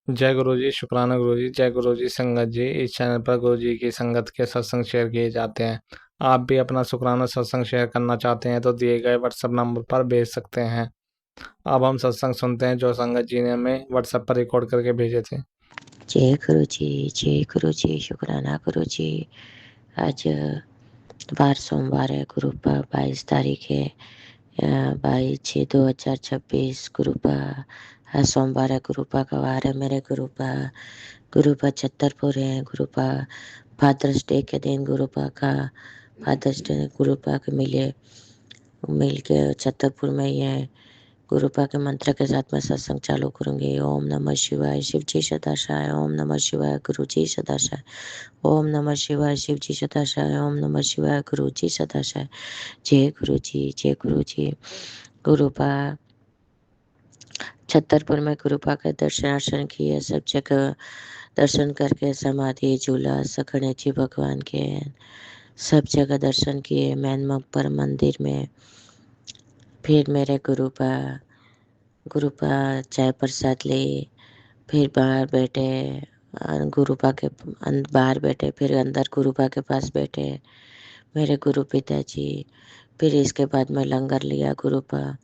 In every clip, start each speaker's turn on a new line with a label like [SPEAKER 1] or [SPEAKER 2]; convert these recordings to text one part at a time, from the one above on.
[SPEAKER 1] जय गुरु जी, शुक्राना गुरु जी। जय गुरु जी संगत जी। इस चैनल पर गुरु जी की संगत के सत्संग शेयर किए जाते हैं। आप भी अपना शुक्राना सत्संग शेयर करना चाहते हैं तो दिए गए व्हाट्सएप नंबर पर भेज सकते हैं। अब हम सत्संग सुनते हैं जो संगत जी ने हमें व्हाट्सएप पर रिकॉर्ड करके भेजे थे।
[SPEAKER 2] जय गुरु जी, शुक्राना गुरु जी। आज बार सोमवार है, गुरु का 22 तारीख है, 22/6/2026 गुरु का आज सोमवार है। गुरु का वार है मेरे गुरु का छतरपुर है। गुरु का फादर्स डे के दिन गुरु का फादर्स डे गुरु के मिल के छतरपुर में ही है। गुरुपा के मंत्र के साथ मैं सत्संग चालू करूंगी। ओम नमः शिवाय, शिव जी सदाशाय। ओम नमः शिवाय, गुरु जी सदाशाय। ओम नमः शिवाय, शिव जी सदाशाय। ओम नमः शिवाय, गुरु जी सदाशाय। जय गुरु जी, जय गुरु जी। गुरुपा छतरपुर में गुरुपा के दर्शन किए, सब जगह दर्शन करके समाधि झूला सखणे जी भगवान के सब जगह दर्शन किए। मैन पर मंदिर में फिर मेरे गुरुपा चाय प्रसाद ले, फिर बाहर बैठे, गुरुपा के बाहर बैठे, फिर अंदर गुरुपा के पास बैठे मेरे गुरु पिताजी। फिर इसके बाद में लंगर लिया गुरुपा।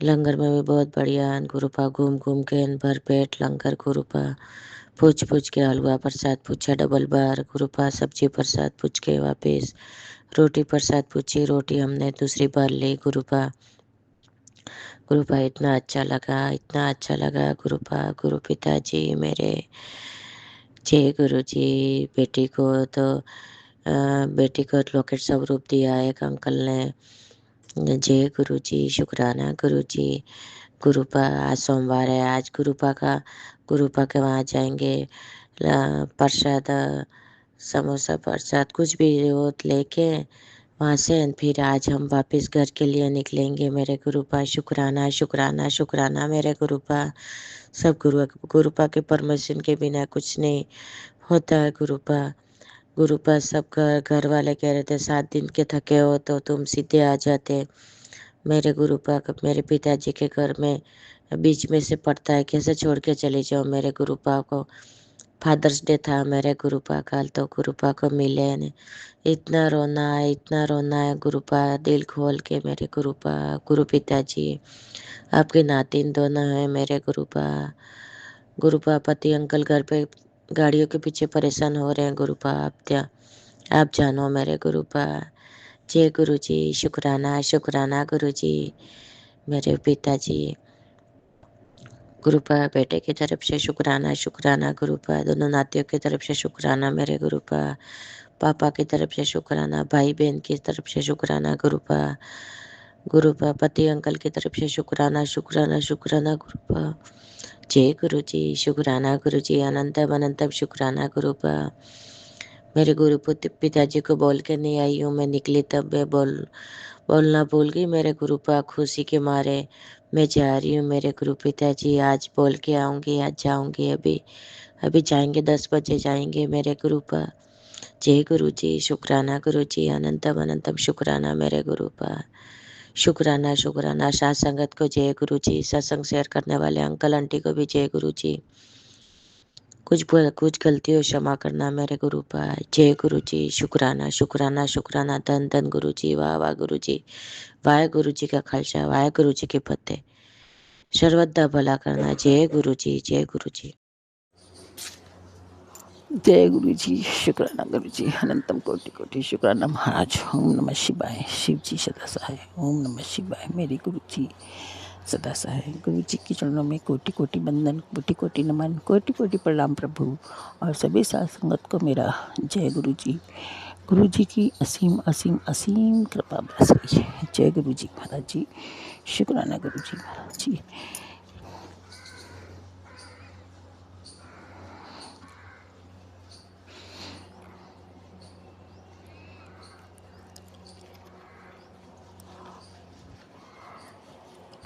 [SPEAKER 2] लंगर में भी बहुत बढ़िया गुरुपा घूम घूम के भर पेट लंगर गुरुपा पूछ के हलवा प्रसाद पूछा डबल बार गुरुपा, सब्जी प्रसाद पूछ के वापस रोटी प्रसाद पूछी, रोटी हमने दूसरी बार ली गुरुपा। गुरुपा इतना अच्छा लगा गुरुपा। गुरु पिताजी मेरे, जय गुरु जी। बेटी को तो बेटी को लॉकेट स्वरूप दिया एक अंकल ने। जय गुरु जी, शुक्राना गुरु जी। गुरुपा आज सोमवार है, आज गुरुपा के वहाँ जाएंगे। प्रसाद समोसा प्रसाद कुछ भी हो लेके वहाँ से फिर आज हम वापस घर के लिए निकलेंगे मेरे गुरुपा। शुक्राना शुक्राना शुक्राना मेरे गुरुपा। सब गुरुपा के परमिशन के बिना कुछ नहीं होता है गुरुपा। गुरुपा सब घर वाले कह रहे थे 7 दिन के थके हो तो तुम सीधे आ जाते। मेरे गुरुपा मेरे पिताजी के घर में बीच में से पड़ता है, कैसे छोड़ के चले जाओ मेरे गुरुपा को। फादर्स डे था मेरे गुरुपा का, तो गुरुपा को मिले ने इतना रोना है गुरुपा दिल खोल के मेरे गुरुपा। गुरु पिताजी आपके नातिन दोनों है मेरे गुरुपा। गुरुपा पति अंकल घर पे गाड़ियों के पीछे परेशान हो रहे हैं गुरुपा। आप जानो मेरे गुरुपा। जय गुरु जी, शुक्राना शुक्राना गुरु जी। मेरे पिताजी गुरुपा बेटे की तरफ से शुक्राना शुक्राना गुरुपा, दोनों नातियों की तरफ से शुक्राना मेरे गुरुपा। पापा की तरफ से शुक्राना, भाई बहन की तरफ से शुक्राना गुरुपा। गुरुपा पति अंकल की तरफ से शुक्राना शुक्राना शुक्राना गुरुपा। जय गुरु जी, शुक्राना गुरु जी। अनंतम अनंतम शुक्राना गुरुपा। मेरे पिताजी को बोल के नहीं आई हूँ, मैं निकली तब मैं बोलना भूल गई मेरे गुरुपा। खुशी के मारे मैं जा रही हूँ मेरे गुरु पिताजी। आज बोल के आऊँगी, आज जाऊँगी। अभी अभी जाएंगे, 10 बजे जाएंगे मेरे गुरुपा। जय गुरु जी, शुक्राना गुरु जी। अनंतम अनंतम शुक्राना मेरे गुरुपा। शुक्राना शुक्राना साथ संगत को जय गुरु जी। सत्संग शेयर करने वाले अंकल आंटी को भी जय गुरु जी। कुछ गलती हो क्षमा करना मेरे गुरुपा। जय गुरु जी, शुक्राना शुक्राना शुक्राना। धन धन गुरु जी, वाह वाह गुरु जी। वाह गुरु जी का खालसा, वाह गुरु जी के फतेह। सर्वदा भला करना। जय गुरु जी, जय गुरु जी।
[SPEAKER 3] जय गुरु जी, शुक्राना गुरु जी। अनंतम कोटि कोटि शुक्राना महाराज। ओम नमः शिवाय, शिव जी सदा सहाय। ओम नमः शिवाय, मेरे गुरु जी सदा सहाय। गुरु जी के चरणों में कोटि कोटि बंदन, कोटि कोटि नमन, कोटि कोटि प्रणाम प्रभु। और सभी साथ संगत को मेरा जय गुरु जी। गुरु जी की असीम असीम असीम कृपा बरस रही है। जय गुरु जी महाराज जी, शुक्राना गुरु जी महाराज जी।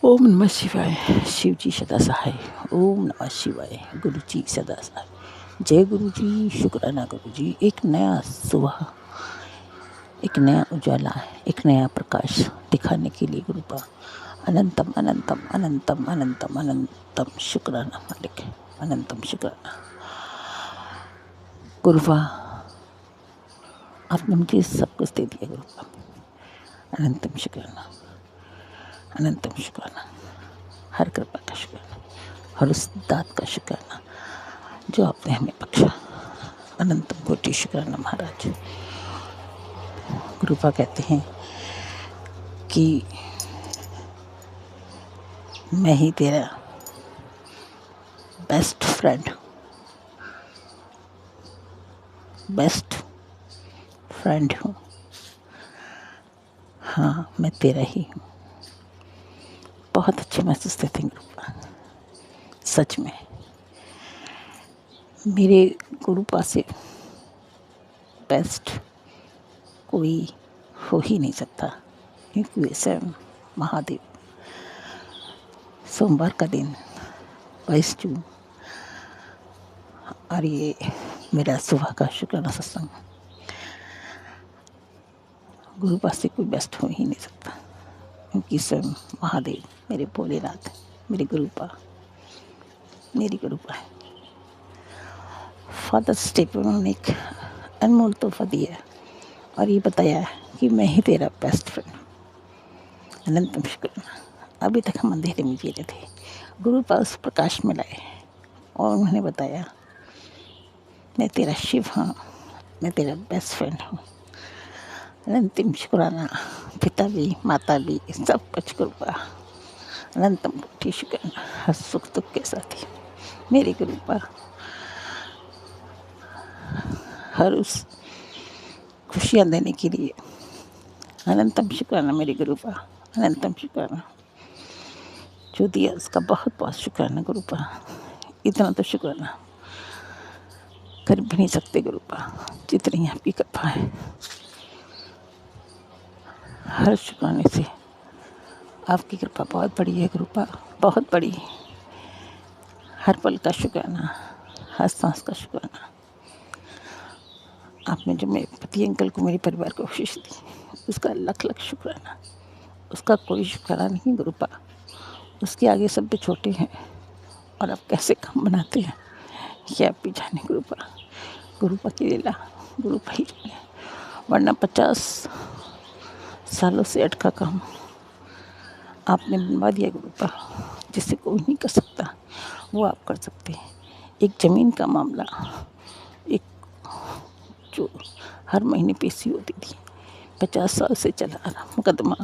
[SPEAKER 3] ओम नमः शिवाय, शिव जी सदा सहाय। ओम नमः शिवाय, गुरु जी सदा सहाय। जय गुरु जी, शुक्राना गुरु जी। एक नया सुबह, एक नया उजाला, एक नया प्रकाश दिखाने के लिए गुरुपा। अनंतम अनंतम अनंतम अनंतम अनंतम शुक्राना मालिक। अनंतम शुक्राना। गुरुवा आपने मुझे सब कुछ दे दिया गुरुवा, अनंतम शुक्राना, अनंतम शुक्राना। हर कृपा का शुक्राना, हर उस दात का शुक्राना जो आपने हमें बख्शा, अनंतम कोटि शुक्राना महाराज। गुरुपा कहते हैं कि मैं ही तेरा बेस्ट फ्रेंड हूँ, बेस्ट फ्रेंड हूँ। हाँ, मैं तेरा ही हूँ। बहुत अच्छे महसूस देते हैं गुरुपा, सच में। मेरे गुरुपा से बेस्ट कोई हो ही नहीं सकता, क्योंकि वे स्वयं महादेव। सोमवार का दिन 22 जून, और ये मेरा सुबह का शुक्राना सत्संग। गुरुपा से कोई बेस्ट हो ही नहीं सकता, क्योंकि स्वयं महादेव, मेरे भोलेनाथ, मेरे गुरुपा, मेरी गुरुपा है। फादर्स डे पर उन्होंने एक अनमोल तोहफा दिया और ये बताया कि मैं ही तेरा बेस्ट फ्रेंड हूँ, अनंतम शुक्राना। अभी तक हम अंधेरे में जी रहे थे, गुरुपा उस प्रकाश में लाए और उन्होंने बताया मैं तेरा शिव हूँ, मैं तेरा बेस्ट फ्रेंड हूँ, अनंतम शुक्राना। पिता भी, माता भी, सब कुछ गुरुपा, अनंतम कोटि शुक्राना। हर सुख दुख के साथी मेरी गुरुपा, हर उस खुशियाँ देने के लिए अनंतम शुक्राना मेरी गुरुपा, अनंतम शुक्राना। जो दिया उसका बहुत बहुत शुक्राना गुरुपा। इतना तो शुक्राना कर भी नहीं सकते गुरुपा, जितनी आपकी कृपा है। हर शुक्राने से आपकी कृपा बहुत बड़ी है गुरुपा, बहुत बड़ी। हर पल का शुक्राना, हर सांस का शुक्राना। आपने जो मेरे पति अंकल को, मेरे परिवार को खुशी दी, उसका लख लख शुक्राना। उसका कोई शुक्राना नहीं गुरुपा, उसके आगे सब भी छोटे हैं और आप कैसे काम बनाते हैं ये आप भी जाने गुरुपा। गुरुपा की लीला गुरुपा ही जाने, वरना 50 सालों से अटका काम आपने बनवा दिया गुरुपा, जिसे कोई नहीं कर सकता वो आप कर सकते हैं। एक ज़मीन का मामला, एक जो हर महीने पेशी होती थी, 50 साल से चला आ रहा मुकदमा,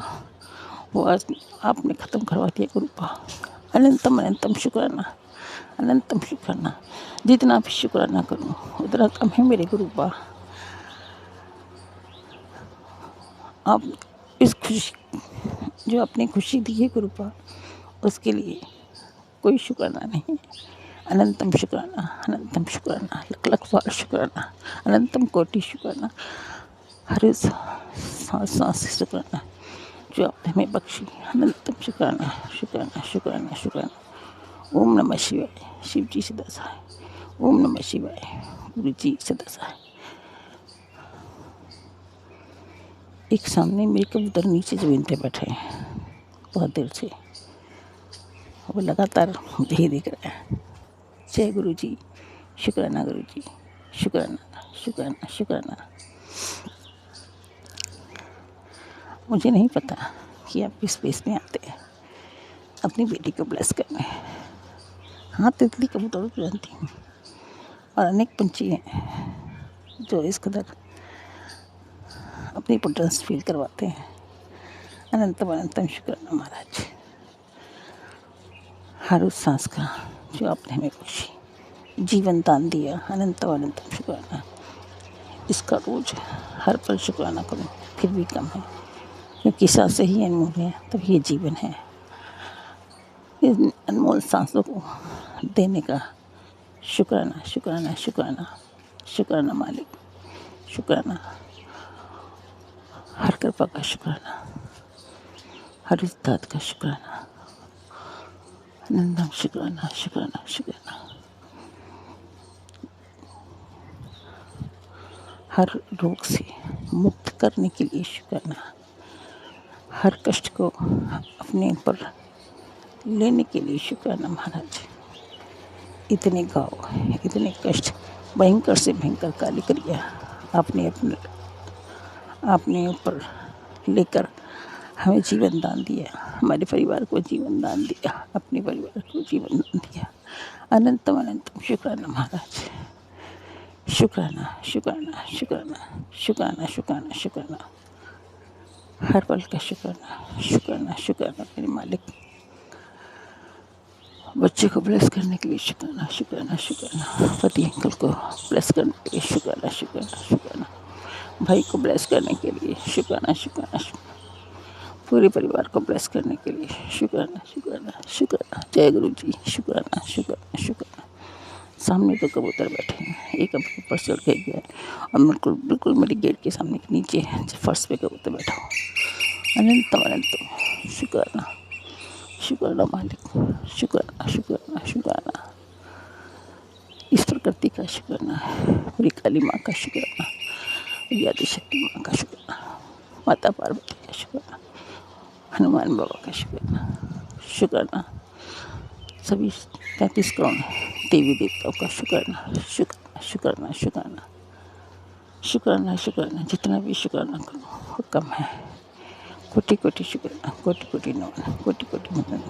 [SPEAKER 3] वो आज आपने ख़त्म करवा दिया गुरुपा। अनंतम अनंतम शुक्राना, अनंतम शुक्राना। जितना भी शुक्राना करूँ उतना कम है मेरे गुरुपा। आप इस खुशी, जो आपने खुशी दी है गुरुपा, उसके लिए कोई शुक्राना नहीं। अनंतम शुक्राना, अनंतम शुक्राना, लख लख बार शुक्राना, अनंतम कोटि शुक्राना। हर सांस सांस से शुक्राना जो आपने हमें बख्शी, अनंतम शुक्राना, शुक्राना, शुक्राना, शुक्राना। ओम नमः शिवाय, शिव जी सदा सहाय। ओम नमः शिवाय, गुरु जी सदा सहाय। एक सामने मेरे कबूतर नीचे जमीन पे बैठे हैं बहुत देर से, वो लगातार मुझे ही दिख रहा है। जय गुरु जी, शुक्राना गुरु जी, शुक्राना, शुक्राना, शुक्राना। मुझे नहीं पता कि आप किस स्पेस में आते हैं अपनी बेटी को ब्लेस करने। हाँ, तितली कबूतर को जानती हूँ और अनेक पंछी हैं जो इस कदर अपनी इंपोर्टेंस फील करवाते हैं। अनंतम अनंतम शुक्राना महाराज, हर उस सांस का जो आपने हमें बख्शी, जीवन दान दिया, अनंतम अनंतम शुक्राना। इसका रोज हर पल शुक्राना करूँ फिर भी कम है, क्योंकि सांसें ही अनमोल है, तब ये जीवन है। इन अनमोल सांसों को देने का शुक्राना, शुक्राना, शुक्राना, शुक्राना मालिक, शुक्राना। हर कृपा का शुक्राना, हर इस दात का शुक्राना, अनंतम शुक्राना, शुक्राना, शुक्राना। हर रोग से मुक्त करने के लिए शुक्राना, हर कष्ट को अपने ऊपर लेने के लिए शुक्राना महाराज। इतने घाव, इतने कष्ट, भयंकर से भयंकर काली क्रिया आपने ऊपर लेकर हमें जीवन दान दिया, हमारे परिवार को जीवन दान दिया, अपने परिवार को जीवन दान दिया। अनंतम अनंतम शुक्राना महाराज, शुक्राना शुक्राना शुक्राना शुक्राना शुक्राना शुक्राना, हर पल का शुक्राना शुक्राना शुक्राना मेरे मालिक। बच्चे को ब्लेस करने के लिए शुक्राना शुक्राना शुक्राना, पति अंकल को ब्लेस करने के लिए शुक्राना शुक्राना शुक्राना, भाई को ब्लेस करने के लिए शुक्राना शुक्राना शुक्राना, पूरे परिवार को ब्लेस करने के लिए शुक्राना शुक्राना शुक्राना। जय गुरु जी, शुक्राना शुक्राना शुक्राना। सामने तो कबूतर बैठे हैं, एक अपने ऊपर चढ़ के गया और बिल्कुल बिल्कुल मेरे गेट के सामने के नीचे फर्श पे कबूतर बैठा हो। अनंतम अनंतम शुक्राना शुक्राना मालिक, शुक्राना शुक्राना शुक्राना। इस प्रकृति का शुक्राना है, पूरी काली माँ का शुक्राना, पूरी आदिशक्ति माँ का शुक्राना, माता पार्वती का शुक्राना, हनुमान बाबा का शुक्राना शुक्राना, सभी 33 करोड़ देवी देवताओं का शुक्राना शुक्राना शुक्राना शुक्राना शुक्राना शुक्राना। जितना भी शुक्राना करो वो कम है। कोटि कोटि शुक्राना, कोटि कोटि नमन, कोटि कोटि वंदन।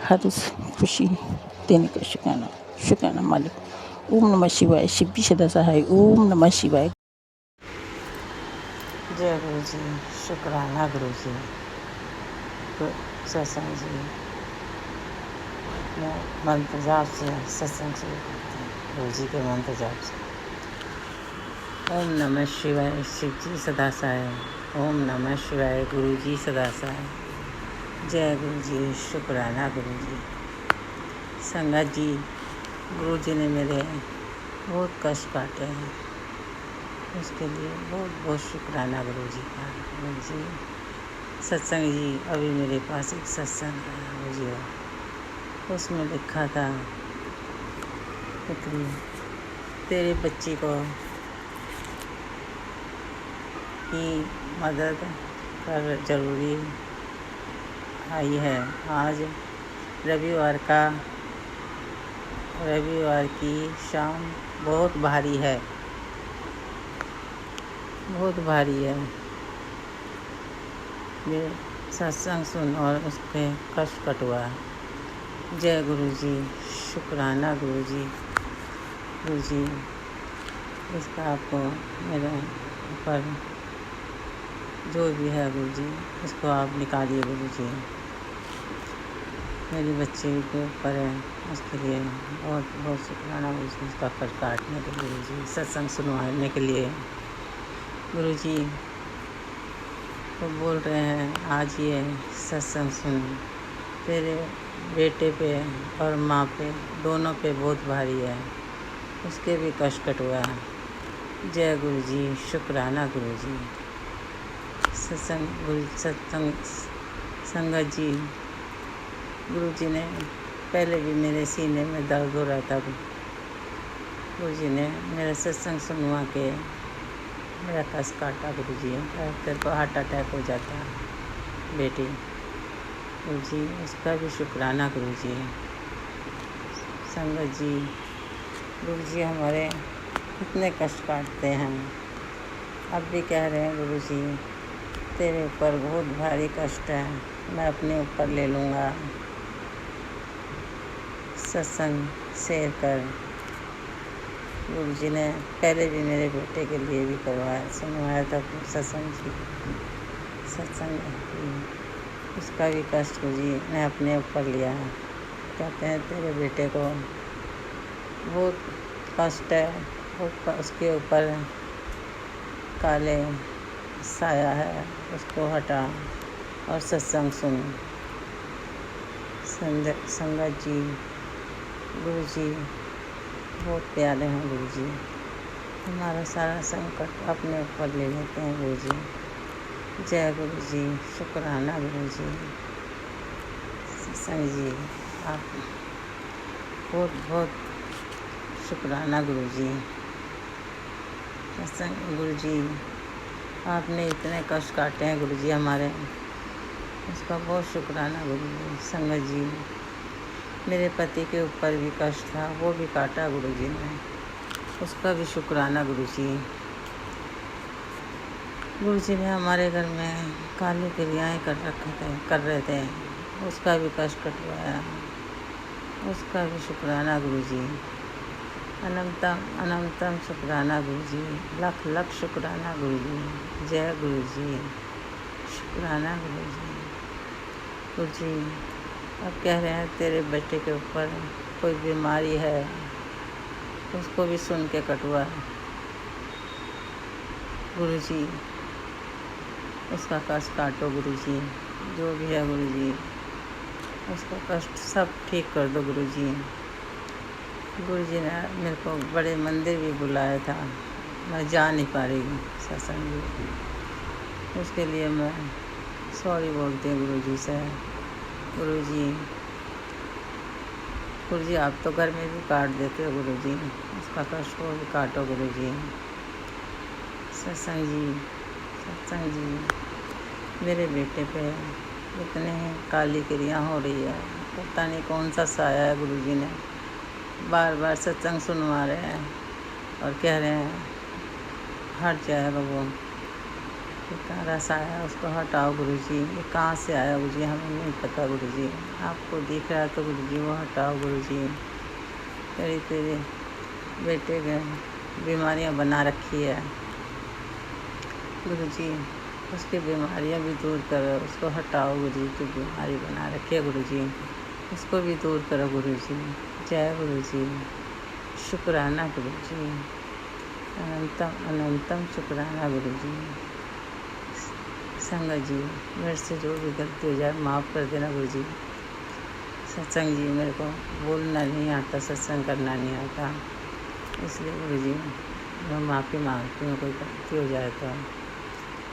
[SPEAKER 3] हर खुशी देने का शुक्राना शुक्राना मालिक। ओम नमः शिवाय, शिव जी सदा सहाय। ओम नमः शिवाय।
[SPEAKER 4] जय गुरु जी, शुक्राना गुरु जी, सत्संग जी मंत्र जाप से सत्संग शुरू करते हैं, गुरु जी के मंत्र जाप से। ओम नमः शिवाय, शिव जी सदा सहाय। ओम नमः शिवाय, गुरु जी सदा सहाय। जय गुरु जी, शुक्राना गुरु जी। संगत जी, गुरु जी ने मेरे बहुत कष्ट काटे हैं, उसके लिए बहुत बहुत शुक्राना गुरु जी का। गुरु जी सत्संग जी, अभी मेरे पास एक सत्संग है गुरु जी, उसमें लिखा था कि तेरे बच्ची को की मदद कर जरूरी आई है। आज रविवार की शाम बहुत भारी है, बहुत भारी है। ये सत्संग सुन और उसके कष्ट कटवा। जय गुरु जी, शुक्राना गुरु जी। गुरु जी, इसका आपको मेरे ऊपर जो भी है गुरु जी, इसको आप निकालिए गुरु जी। मेरी बच्ची के ऊपर है, उसके लिए बहुत बहुत शुक्राना गुरु जी, उसका कष्ट काटने के लिए गुरु जी, सत्संग सुनवाने के लिए गुरु जी। तो बोल रहे हैं आज ये सत्संग सुन, तेरे बेटे पे और माँ पे दोनों पे बहुत भारी है, उसके भी कष्ट कटवा। जय गुरु जी, शुक्राना गुरु जी। सत्संग संगत जी, गुरु जी ने पहले भी मेरे सीने में दर्द हो रहा था, गुरु जी ने मेरा सत्संग सुनवा के मेरा कष्ट काटा गुरु जी। तेरे को हार्ट अटैक हो जाता बेटी, गुरु जी उसका भी शुक्राना गुरु जी। संगत जी, गुरु जी हमारे इतने कष्ट काटते हैं, अब भी कह रहे हैं गुरु जी तेरे ऊपर बहुत भारी कष्ट है, मैं अपने ऊपर ले लूँगा। सत्संग शेयर कर। गुरु जी ने पहले भी मेरे बेटे के लिए भी करवाया, सुनवाया था सत्संग जी, सत्संग उसका भी कष्ट गुरु जी ने अपने ऊपर लिया है। कहते हैं तेरे बेटे को बहुत कष्ट है, उसके ऊपर काले साया है, उसको हटा और सत्संग सुन। संगत जी, गुरु जी बहुत प्यारे हैं गुरु जी, हमारा सारा संकट अपने ऊपर ले लेते हैं गुरु जी। जय गुरु जी, शुक्राना गुरु जी। सत्संग जी, आप बहुत बहुत शुक्राना गुरु जी। सत्संग गुरु जी, आपने इतने कष्ट काटे हैं गुरु जी हमारे, उसका बहुत शुक्राना गुरु जी। संगत जी, मेरे पति के ऊपर भी कष्ट था, वो भी काटा गुरुजी ने, उसका भी शुक्राना गुरुजी। गुरुजी ने हमारे घर में काली क्रियाएँ कर रहे थे, उसका भी कष्ट कटवाया, उसका भी शुक्राना गुरुजी। अनंतम अनंतम शुक्राना गुरुजी, लख लख शुक्राना गुरुजी। जय गुरुजी, शुक्राना गुरुजी। गुरुजी अब कह रहे हैं तेरे बेटे के ऊपर कोई बीमारी है, उसको भी सुन के कटवा गुरुजी, उसका कष्ट काटो गुरुजी, जो भी है गुरुजी, उसका कष्ट सब ठीक कर दो गुरुजी। गुरुजी ने मेरे को बड़े मंदिर भी बुलाया था, मैं जा नहीं पा रही हूँ सत्संग में, उसके लिए मैं सॉरी बोलती हूँ गुरुजी से। गुरुजी गुरुजी आप तो घर में भी काट देते हो गुरुजी, उसका कष्ट को भी काटो गुरुजी। सत्संग जी मेरे बेटे पे इतने काली क्रिया हो रही है, पता नहीं कौन सा साया है गुरुजी ने, बार बार सत्संग सुनवा रहे हैं और कह रहे हैं हट जाएगा वो, तारा साया उसको हटाओ गुरुजी। ये कहाँ से आया गुरुजी, हमें नहीं पता गुरुजी, आपको दिख रहा है तो गुरुजी वो हटाओ गुरुजी। तेरे बेटे के बीमारियां बना रखी है गुरुजी, उसकी बीमारियां भी दूर करो, उसको हटाओ गुरुजी, जो बीमारी बना रखी है गुरुजी, उसको भी दूर करो गुरुजी। जय गुरुजी, शुक्राना गुरुजी, अनंतम अनंतम शुक्राना गुरुजी। संगत जी मेरे से जो भी गलती हो जाए माफ़ कर देना गुरुजी। सत्संग जी मेरे को बोलना नहीं आता, सत्संग करना नहीं आता, इसलिए गुरुजी मैं माफ़ी मांगती हूँ कोई गलती हो जाए तो।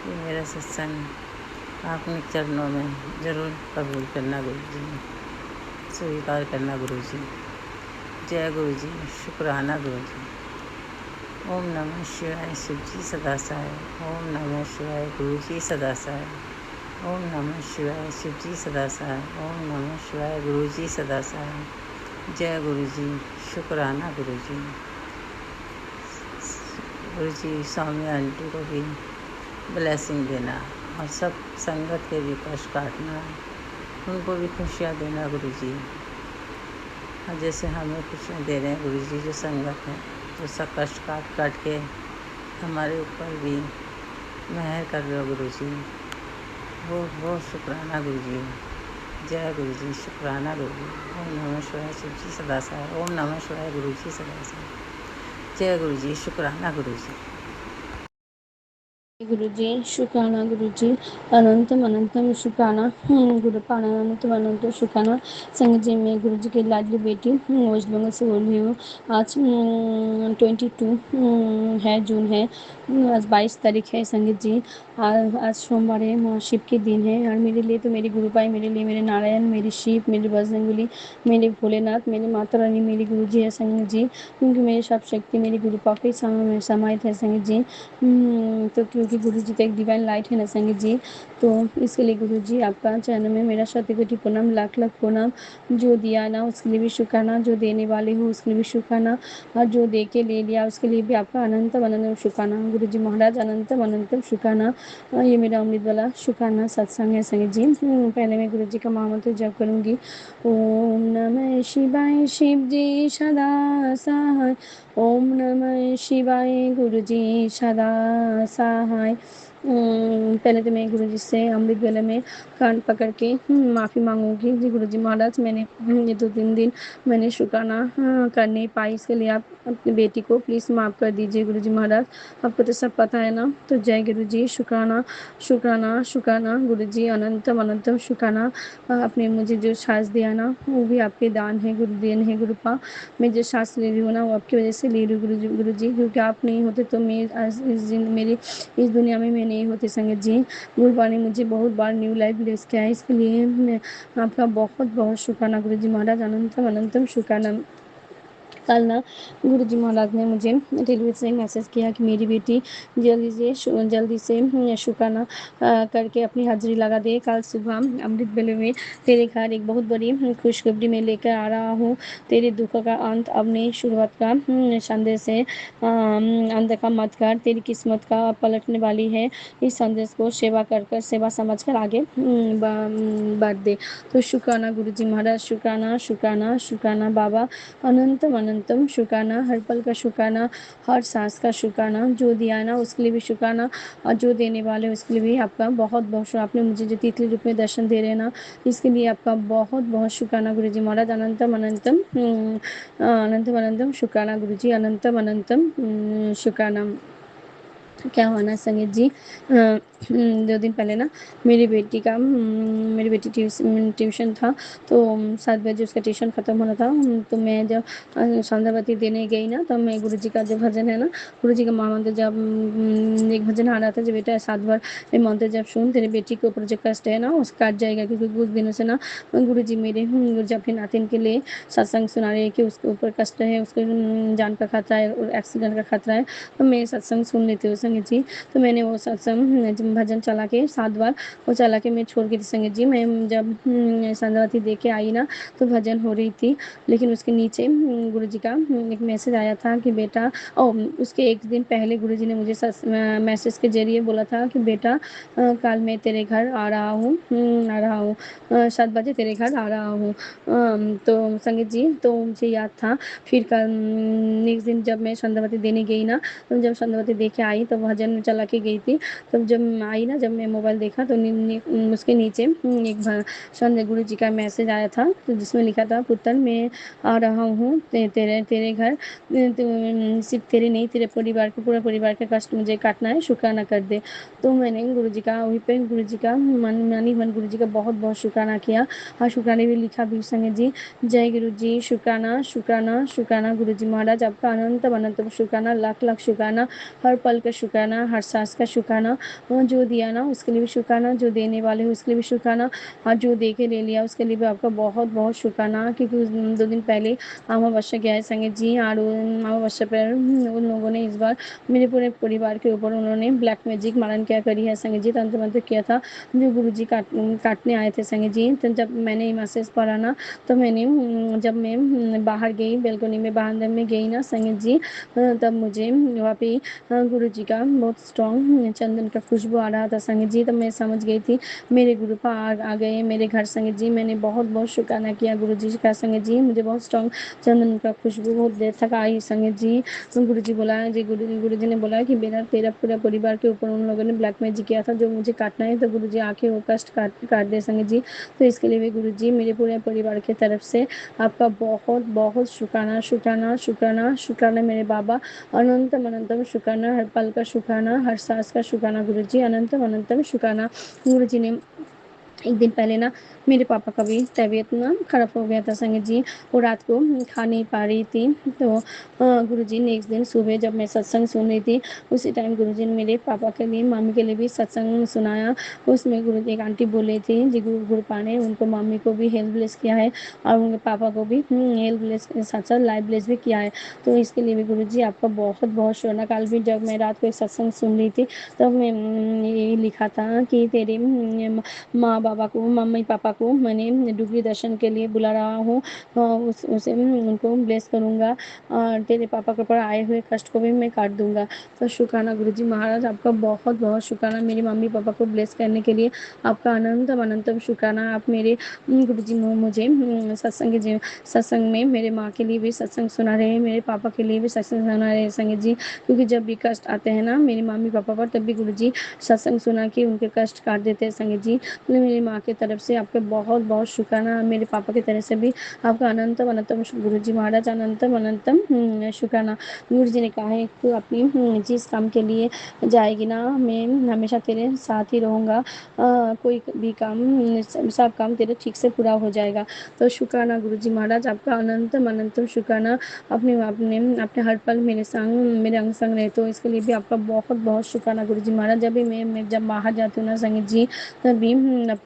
[SPEAKER 4] ये मेरा सत्संग आपने चरणों में ज़रूर कबूल करना गुरुजी, स्वीकार करना गुरुजी। जय गुरुजी, शुक्राना गुरुजी। ओम नमः शिवाय, शिव जी सदा सहाय। ओम नमः शिवाय, गुरु जी सदा सहाय। ओम नमः शिवाय, शिव जी सदा सहाय। ओम नमः शिवाय, गुरु जी सदा सहाय। जय गुरु जी, शुक्राना गुरु जी। गुरु जी स्वामी आंटी को भी ब्लेसिंग देना और सब संगत के भी कष्ट काटना, उनको भी खुशियाँ देना गुरु जी। और जैसे हमें खुशियाँ दे रहे हैं गुरु जी, जो संगत है तो सब कष्ट काट काट के हमारे ऊपर भी मेहर कर रहे हो गुरु जी, बहुत बहुत शुक्राना गुरु जी। जय गुरु जी, शुक्राना गुरु जी। ओम नमः शिवाय, शिव जी सदा सहाय। ओम नमः शिवाय, गुरु जी सदा सहाय। जय गुरु जी, शुक्राना गुरु जी।
[SPEAKER 5] गुरुजी शुक्राना गुरुजी, अनंतम अनंतम शुक्राना गुरु पाना, अनंतम अनंतम शुक्राना। संगत जी मैं गुरुजी की लाडली बेटी वेस्ट बंगाल से बोल रही हूँ। आज 22 है, जून है, आज 22 तारीख है संगत जी। आज सोमवार है, महाशिव के दिन है, और मेरे लिए तो मेरी गुरुपाई, मेरे लिए मेरे नारायण, मेरी शिव, मेरी बजरंगबली, मेरे भोलेनाथ, मेरी माता रानी, मेरी गुरुजी है संगत जी, क्योंकि मेरी सब शक्ति मेरी गुरुपा पे समाहित है संगत जी। तो क्योंकि गुरुजी तो एक डिवाइन लाइट है ना संगत जी, तो इसके लिए गुरुजी आपका चैनल में मेरा शतकोटि प्रणाम, लाख लाख प्रणाम। जो दिया ना उसके लिए भी शुक्राना, जो देने वाले हो उसके लिए भी शुक्राना, और जो दे के ले लिया उसके लिए भी आपका अनंतम अनंतम शुक्राना। गुरुजी महाराज अनंतम अनंतम शुक्राना। ये मेरा अमृत वाला शुक्राना सत्संग है संगत जी। पहले मैं गुरुजी का महामंत्र जप करूँगी। ओम नमः शिवाय, शिव जी सदा सहाय। ओम नमः शिवाय, गुरुजी सदा सहाय। पहले तो मैं गुरुजी से अमृत वेले में कान पकड़ के माफ़ी मांगूंगी। जी गुरुजी महाराज, मैंने ये 2-3 दिन मैंने शुक्राना कर नहीं पाई, इसके लिए आप अपनी बेटी को प्लीज़ माफ़ कर दीजिए गुरुजी महाराज, आपको तो सब पता है ना। तो जय गुरुजी, शुक्राना शुक्राना शुक्राना गुरुजी, अनंतम अनंतम शुक्राना। आपने मुझे जो सांस दिया ना वो भी आपके दान है, गुरु देन है गुरुपा। मैं जो सांस ले रही हूँ ना वो आपकी वजह से ले रही हूँ गुरुजी, क्योंकि आप नहीं होते तो मैं आज मेरी इस दुनिया में मैं नहीं होती संगत जी। गुरुपा ने मुझे बहुत बार न्यू लाइफ ब्लेस किया है, इसके लिए मैं आपका बहुत बहुत शुक्राना गुरुजी महाराज, अनंतम अनंतम शुक्राना। कल ना गुरुजी महाराज ने मुझे टेलीविज़न से मैसेज किया कि मेरी बेटी जल्दी से शुक्राना करके अपनी हाज़िरी लगा दे। कल सुबह अमृत वेले में तेरे घर एक बहुत बड़ी खुशखबरी मैं लेकर आ रहा हूँ। तेरे दुखों का अंत अब नहीं, शुरुआत का संदेश है। अनदेखा मत कर, तेरी किस्मत का पलटने वाली है। इस संदेश को सेवा समझकर आगे बढ़ दे। तो शुक्राना गुरुजी महाराज, शुक्राना शुक्राना शुक्राना बाबा, अनंतम अनंतम शुक्राना, हर पल का शुक्राना, हर सांस का शुक्राना। जो दिया ना उसके लिए भी शुक्राना, और जो देने वाले उसके लिए भी आपका बहुत बहुत शुक्र। आपने मुझे जो तितली रूप में दर्शन दे रहे हैं ना, इसके लिए आपका बहुत बहुत शुक्राना गुरुजी महाराज। अनंतम अनंतम अनंतम अनंतम शुक्राना गुरुजी, अनंतम अनंतम शुक्राना। क्या हुआ ना संगीत जी, 2 दिन पहले ना मेरी बेटी ट्यूशन था, तो 7 बजे उसका ट्यूशन ख़त्म होना था। तो मैं जब संध्यावती देने गई ना, तब मैं गुरुजी का जो भजन है ना, गुरुजी का महामंत्र जब एक भजन आ रहा था, जब बेटा 7 बार ये मंत्र जब सुन, तेरी बेटी के ऊपर जो कष्ट है ना उस काट जाएगा। क्योंकि कुछ दिनों से ना गुरुजी मेरे गुरुजी अपने नातिन के लिए सत्संग सुना रहे हैं कि उसके ऊपर कष्ट है, उसके जान का खतरा है और एक्सीडेंट का खतरा है। तो मैं सत्संग सुन लेती हूँ संगीत जी। तो मैंने वो सत्संग भजन चला के 7 बार वो चला के मैं छोड़ गई थी संगीत जी। मैं जब संध्यावती दे के आई ना, तो भजन हो रही थी, लेकिन उसके नीचे गुरुजी का एक मैसेज आया था कि बेटा, उसके एक दिन पहले गुरुजी ने मुझे मैसेज के जरिए बोला था कि बेटा कल मैं तेरे घर आ रहा हूँ, 7 बजे तेरे घर आ रहा हूँ। तो संगीत जी, तो मुझे याद था। फिर कल नेक्स्ट दिन जब मैं संध्यावती देने गई ना, तो जब संध्यावती दे के आई तो भजन में चला के गई थी। तब जब आई ना, जब मैं मोबाइल देखा तो उसके नीचे एक संध्या गुरु जी का मैसेज आया था, तो जिसमें लिखा था, पुत्र मैं आ रहा हूँ तेरे घर, सिर्फ तेरे नहीं, तेरे परिवार के, पूरे परिवार का कष्ट मुझे काटना है, शुक्राना कर दे। तो मैंने गुरु जी का वहीं पे गुरु जी का मन गुरु जी का बहुत बहुत शुक्राना किया। और शुक्राने भी लिखा भी संगत जी। जय गुरु जी, शुक्राना शुक्राना शुक्राना गुरु जी महाराज, आपका अनंत अनंत शुक्राना, लाख लाख शुक्राना, हर पल का शुक्राना, हर सांस का शुक्राना। जो दिया ना उसके लिए भी शुक्राना, जो देने वाले हो उसके लिए भी शुक्राना, और जो दे के ले लिया उसके लिए भी आपका बहुत बहुत शुक्राना। क्योंकि उस 2 दिन पहले अमावस्या गया है संगीत जी, और अमावस्या पर उन लोगों ने इस बार मेरे पूरे परिवार के ऊपर उन्होंने ब्लैक मैजिक मारन क्या करी है संगीत जी, तंत्र मंत्र किया था, जो गुरु जी काटने आए थे संगीत जी। तो जब मैंने मैसेज पढ़ा ना, तो मैंने जब मैं बाहर गई, बेलकोनी में बाहर में गई ना संगीत जी, तब मुझे वहाँ पे गुरु जी का बहुत स्ट्रॉन्ग चंदन का खुशबू आ रहा था संगीत जी। तब मैं समझ गई थी मेरे गुरु पा आ गए मेरे घर संगीत जी। मैंने बहुत बहुत शुक्राना किया गुरु जी का संगीत जी। मुझे बहुत स्ट्रॉन्ग चंदन का खुशबू बहुत देर तक आई संगीत जी। तो गुरु जी बोला जी, गुरु जी ने बोला कि तेरा पूरा परिवार के ऊपर उन लोगों ने ब्लैक मैजिक किया था, जो मुझे काटना है, तो गुरु जी आके वो कष्ट काट दे संगीत जी। तो इसके लिए भी गुरु जी मेरे पूरे परिवार की तरफ से आपका बहुत बहुत शुक्राना शुक्राना शुक्राना शुक्राना मेरे बाबा। अनंतम अनंतम शुक्राना, हर पल का शुक्राना, हर सांस का शुक्राना गुरु जी, अनंतम अनंतम शुक्राना। गुरु जी ने एक दिन पहले ना मेरे पापा का भी तबीयत ना खराब हो गया था संगीत जी। वो रात को खा नहीं पा रही थी। तो गुरुजी नेक्स्ट दिन सुबह जब मैं सत्संग सुन रही थी, उसी टाइम गुरुजी ने मेरे पापा के लिए, मम्मी के लिए भी सत्संग सुनाया। उसमें गुरुजी एक आंटी बोले थी जी, गुरुपा ने उनको, मम्मी को भी हेल्थ ब्लेस किया है और उनके पापा को भी हेल्थ ब्लेस के साथ साथ लाइफ ब्लेस भी किया है। तो इसके लिए भी गुरुजी आपका बहुत बहुत शुक्राना। कल भी जब मैं रात को एक सत्संग सुन रही थी, तब मैं ये लिखा था कि तेरे माँ बाबा को, मम्मी पापा को मैंने डुगरी दर्शन के लिए बुला रहा हूँ, उसे उनको ब्लेस करूँगा और तेरे पापा के ऊपर आए हुए कष्ट को भी मैं काट दूंगा। तो शुक्राना गुरुजी महाराज, आपका बहुत बहुत शुक्राना मेरी मम्मी पापा को ब्लेस करने के लिए। आपका अनंतम अनंतम शुक्राना। आप मेरे गुरुजी मुझे सत्संग में मेरे माँ के लिए भी सत्संग सुना रहे हैं, मेरे पापा के लिए भी सत्संग सुना रहे हैं संगीत जी। क्योंकि जब भी कष्ट आते हैं ना मेरी मम्मी पापा पर, तब भी गुरुजी सत्संग सुना के उनके कष्ट काट देते हैं संगीत जी। मेरी माँ की तरफ से आपके बहुत बहुत शुक्राना, मेरे पापा की तरफ से भी आपका अनंतम अनंतम गुरुजी महाराज, अनंतम अनंतम शुक्राना। गुरु जी ने कहा है कि अपनी जिस काम के लिए जाएगी ना, मैं हमेशा तेरे साथ ही रहूँगा, कोई भी काम, सब काम तेरे ठीक से पूरा हो जाएगा। तो शुक्राना गुरु जी महाराज, आपका अनंतम अनंतम शुक्राना। अपने अपने अपने हर पल मेरे संग, मेरे अंग संग रहे, तो इसके लिए भी आपका बहुत बहुत शुक्राना गुरु जी महाराज। जब भी मैं जब बाहर जाती हूँ ना संगीत जी, तभी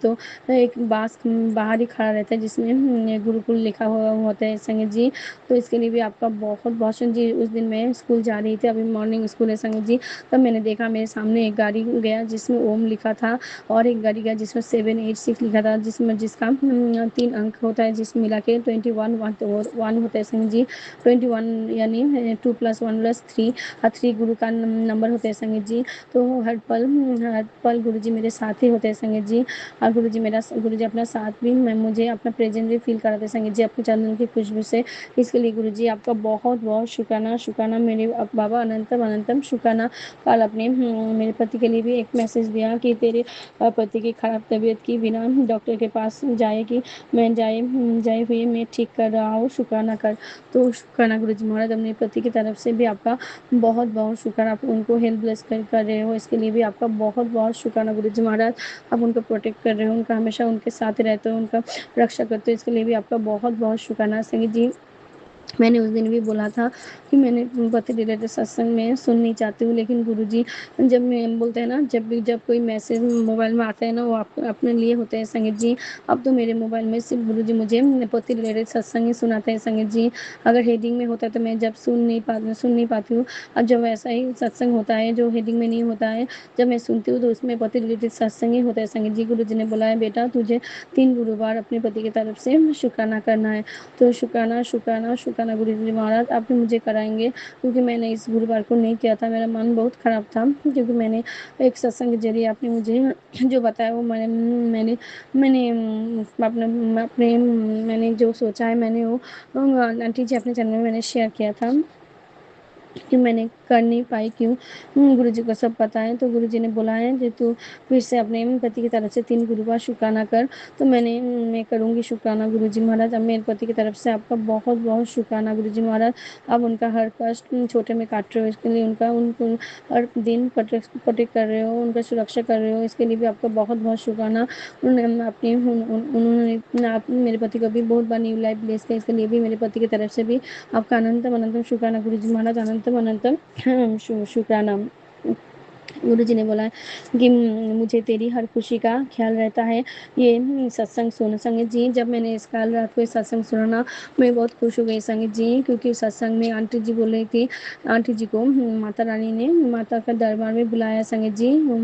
[SPEAKER 5] तो एक बाँस बाहर ही खड़ा रहता है जिसमें गुरुकुल लिखा हुआ होता है संगत जी। तो इसके लिए भी आपका बहुत-बहुत जी, उस दिन मैं स्कूल जा रही थी, अभी मॉर्निंग स्कूल है संगत जी, तब मैंने देखा मेरे सामने एक गाड़ी गया जिसमें ओम लिखा था और एक गाड़ी गया जिसमें 786 लिखा था, जिसका 3 अंक होता है, जिसमें मिला के 21 1 होता है संगत जी। 21 यानी 2 + 1 + 3 3 गुरु का नंबर होता है संगत जी। तो हर पल गुरुजी मेरे साथ ही होते हैं संगत जी। और गुरुजी अपना साथ भी मुझे अपना प्रेजेंस भी फ़ील कराते हैं संगत जी अपने चंदन की खुशबू से। इसके लिए गुरुजी आपका बहुत-बहुत शुक्राना, शुक्राना मेरे बाबा अनंतम अनंतम शुक्राना। कल आपने मेरे पति के लिए भी एक मैसेज दिया कि तेरे पति की खराब तबीयत की बिना डॉक्टर के पास जाए हुए मैं ठीक कर रहा हूँ, शुक्राना कर। तो शुक्राना गुरुजी महाराज, अपने पति की तरफ से भी आपका बहुत-बहुत शुक्राना, आप उनको हेल्थ ब्लेस कर रहे हो, इसके लिए भी आपका बहुत-बहुत शुक्राना गुरुजी महाराज। आप उनको प्रोटेक्ट कर रहे हो, उनका हमेशा उनके साथ रहते हो, उनका रक्षा करते हो, इसके लिए भी आपका बहुत-बहुत शुक्राना संगीत जी। मैंने उस दिन भी बोला था कि मैंने पति रिलेटेड सत्संग में सुननी चाहती हूँ, लेकिन गुरुजी जब मैं बोलते हैं ना, जब कोई मैसेज मोबाइल में आता है ना, वो आप अपने लिए होते हैं संगीत जी। अब तो मेरे मोबाइल में सिर्फ गुरुजी मुझे पति रिलेटेड सत्संग ही सुनाते हैं संगीत जी। अगर हेडिंग में होता है तो मैं जब सुन नहीं पाती हूँ। अब जब ऐसा ही सत्संग होता है जो हेडिंग में नहीं होता है, जब मैं सुनती हूँ तो उसमें पति रिलेटेड सत्संग ही होता है संगीत जी। गुरुजी ने बोला है, बेटा तुझे 3 गुरुवार अपने पति की तरफ से शुक्राना करना है। तो शुक्राना, शुक्राना, शुक्राना गुरुजी महाराज, आप भी मुझे कराएँगे, क्योंकि मैंने इस गुरुवार को नहीं किया था। मेरा मन बहुत ख़राब था, क्योंकि मैंने एक सत्संग के ज़रिए आपने मुझे जो बताया वो मैंने मैंने मैंने जो सोचा है मैंने वो आंटी जी अपने चैनल में मैंने शेयर किया था। कि मैंने कर नहीं पाई क्यों? गुरुजी को सब पता है। तो गुरुजी ने बोला है कि तू फिर से अपने पति की तरफ से 3 गुरुवार शुक्राना कर। तो मैं करूँगी शुक्राना गुरुजी महाराज। अब मेरे पति की तरफ से आपका बहुत-बहुत शुक्राना गुरुजी महाराज। आप उनका हर कष्ट छोटे में काट रहे हो, इसके लिए उनको हर दिन प्रोटेक्ट कर रहे हो, उनका सुरक्षा कर रहे हो, इसके लिए भी आपका बहुत-बहुत शुक्राना। उन्होंने आप मेरे पति को भी बहुत बार न्यू लाइफ ब्लेस किया, इसके लिए भी मेरे पति की तरफ से भी आपका अनंतम अनंतम शुक्राना गुरुजी महाराज, अनंतम अनंतम शुक्राना। गुरुजी ने बोला है कि मुझे तेरी हर खुशी का ख्याल रहता है। ये सत्संग सुन संगत जी, जब मैंने इस काल रात को ये सत्संग सुना ना, मैं बहुत खुश हो गई संगत जी, क्योंकि सत्संग में आंटी जी बोल रही थी, आंटी जी को माता रानी ने माता का दरबार में बुलाया संगत जी।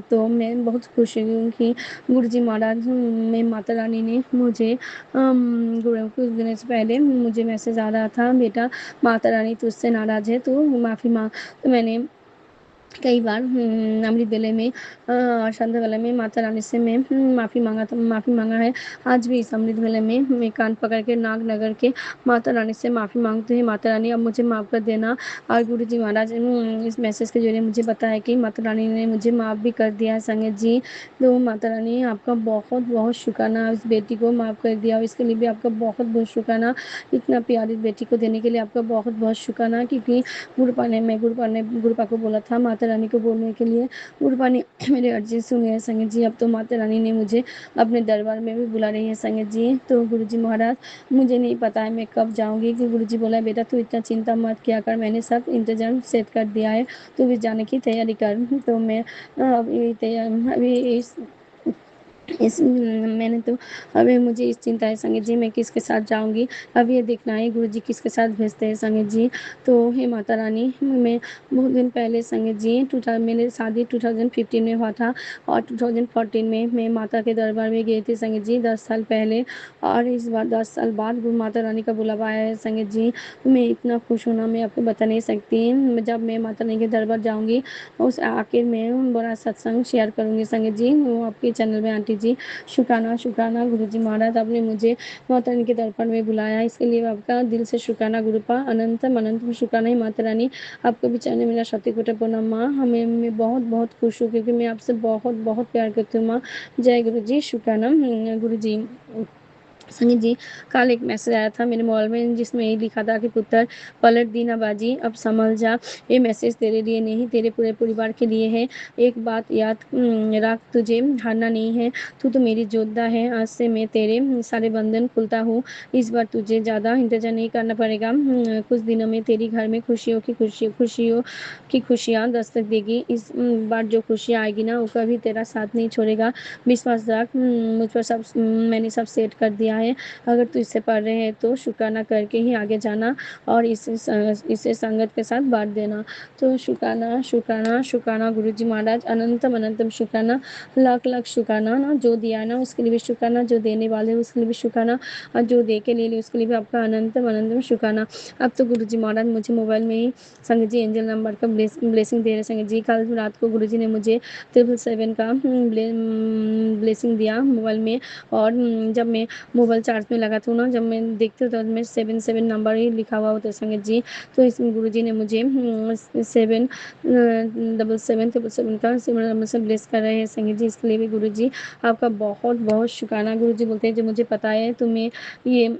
[SPEAKER 5] तो मैं बहुत खुश हुई कि गुरुजी महाराज में माता रानी ने मुझे कुछ दिनों से पहले मुझे मैसेज आ रहा था, बेटा माता रानी तुझसे नाराज़ है, तो माफ़ी माँग। तो मैंने कई बार अमृत वेले में शांत वेले में माता रानी से मैं माफ़ी मांगा है। आज भी इस अमृत वेले में मैं कान पकड़ के नाग नगर के माता रानी से माफ़ी मांगती हूँ, माता रानी अब मुझे माफ़ कर देना। और गुरुजी महाराज इस मैसेज के जरिए मुझे बताया कि माता रानी ने मुझे माफ़ भी कर दिया है संगत जी। तो माता रानी आपका बहुत बहुत शुक्राना, इस बेटी को माफ़ कर दिया, और इसके लिए भी आपका बहुत बहुत शुक्राना। इतना प्यारी बेटी को देने के लिए आपका बहुत बहुत शुक्राना, क्योंकि गुरुपा को बोला था माता रानी को बोलने के लिए। गुरुपा ने मेरी अर्जी सुनी है संगत जी। अब तो माता रानी ने मुझे अपने दरबार में भी बुला रही है संगत जी। तो गुरुजी महाराज, मुझे नहीं पता है मैं कब जाऊंगी, कि गुरुजी बोला बेटा तू इतना चिंता मत किया कर, मैंने सब इंतजाम सेट कर दिया है, तू भी जाने की तैयारी कर। तो मैं अभी मैंने तो अभी मुझे इस चिंता है संगत जी, मैं किसके साथ जाऊंगी। अब ये देखना है गुरुजी किसके साथ भेजते हैं संगत जी। तो हे माता रानी, मैं बहुत दिन पहले संगत जी मेरी शादी 2015 में हुआ था, और 2014 में मैं माता के दरबार में गई थी संगत जी, 10 साल पहले। और इस बार 10 साल बाद माता रानी का बुलावा आया है संगत जी। मैं इतना खुश हूँ ना, मैं आपको बता नहीं सकती। जब मैं माता रानी के दरबार जाऊँगी, उस आखिर में बड़ा सत्संग शेयर करूँगी संगत जी, वो आपके चैनल में आंटी जी। शुक्राना, शुक्राना गुरुजी महाराज, आपने मुझे माता रानी के दरबार में बुलाया, इसके लिए आपका दिल से शुक्राना गुरुपा, अनंतम अनंतम शुक्राना ही माता रानी। आपको भी चरण मेरा शतकोटि प्रणाम माँ। मैं बहुत बहुत खुश हूँ, क्योंकि मैं आपसे बहुत बहुत प्यार करती हूँ माँ। जय गुरु जी, शुक्राना गुरु जी। संगीत जी, कल एक मैसेज आया था मेरे मोबाइल में जिसमें ये लिखा था कि पुत्र पलट दी ना बाजी, अब संभल जा। ये मैसेज तेरे लिए नहीं, तेरे पूरे परिवार के लिए है। एक बात याद रख, तुझे हारना नहीं है। तू तो मेरी योद्धा है। आज से मैं तेरे सारे बंधन खुलता हूँ। इस बार तुझे ज़्यादा इंतजार नहीं करना पड़ेगा। कुछ दिनों में तेरे घर में खुशियों की खुशियाँ दस्तक देगी। इस बार जो खुशियाँ आएगी ना, वो कभी तेरा साथ नहीं छोड़ेगा। विश्वास रख, मुझ पर सब मैंने सब सेट कर दिया है। अगर तू इससे पढ़ रहे हैं तो शुक्राना करके ही आगे जाना और इसे संगत के साथ बांट देना। तो शुक्राना शुक्राना शुक्राना गुरुजी महाराज, अनंतम अनंतम शुक्राना, लाख लाख शुक्राना ना। जो दिया ना उसके लिए भी शुक्राना, जो देने वाले उसके लिए भी शुक्राना, और जो दे के ले ली उसके लिए भी आपका अनंतम अनंतम शुक्राना। अब तो गुरुजी महाराज मुझे मोबाइल में ही संगत जी एंजल नंबर का ब्लेसिंग दे रहे। संगत जी कल रात को गुरुजी ने मुझे 777 का ब्लेसिंग दिया मोबाइल में। और जब मैं मोबाइल चार्ज में लगा था ना, जब मैं देखती हूँ तो मैं 77 नंबर ही लिखा हुआ होता है संगत जी। तो इसमें गुरुजी ने मुझे 777 का सिमरन नंबर से ब्लेस कर रहे हैं संगत जी। इसके लिए भी गुरुजी आपका बहुत बहुत शुक्राना। गुरुजी बोलते हैं जो मुझे पता है तुम्हें ये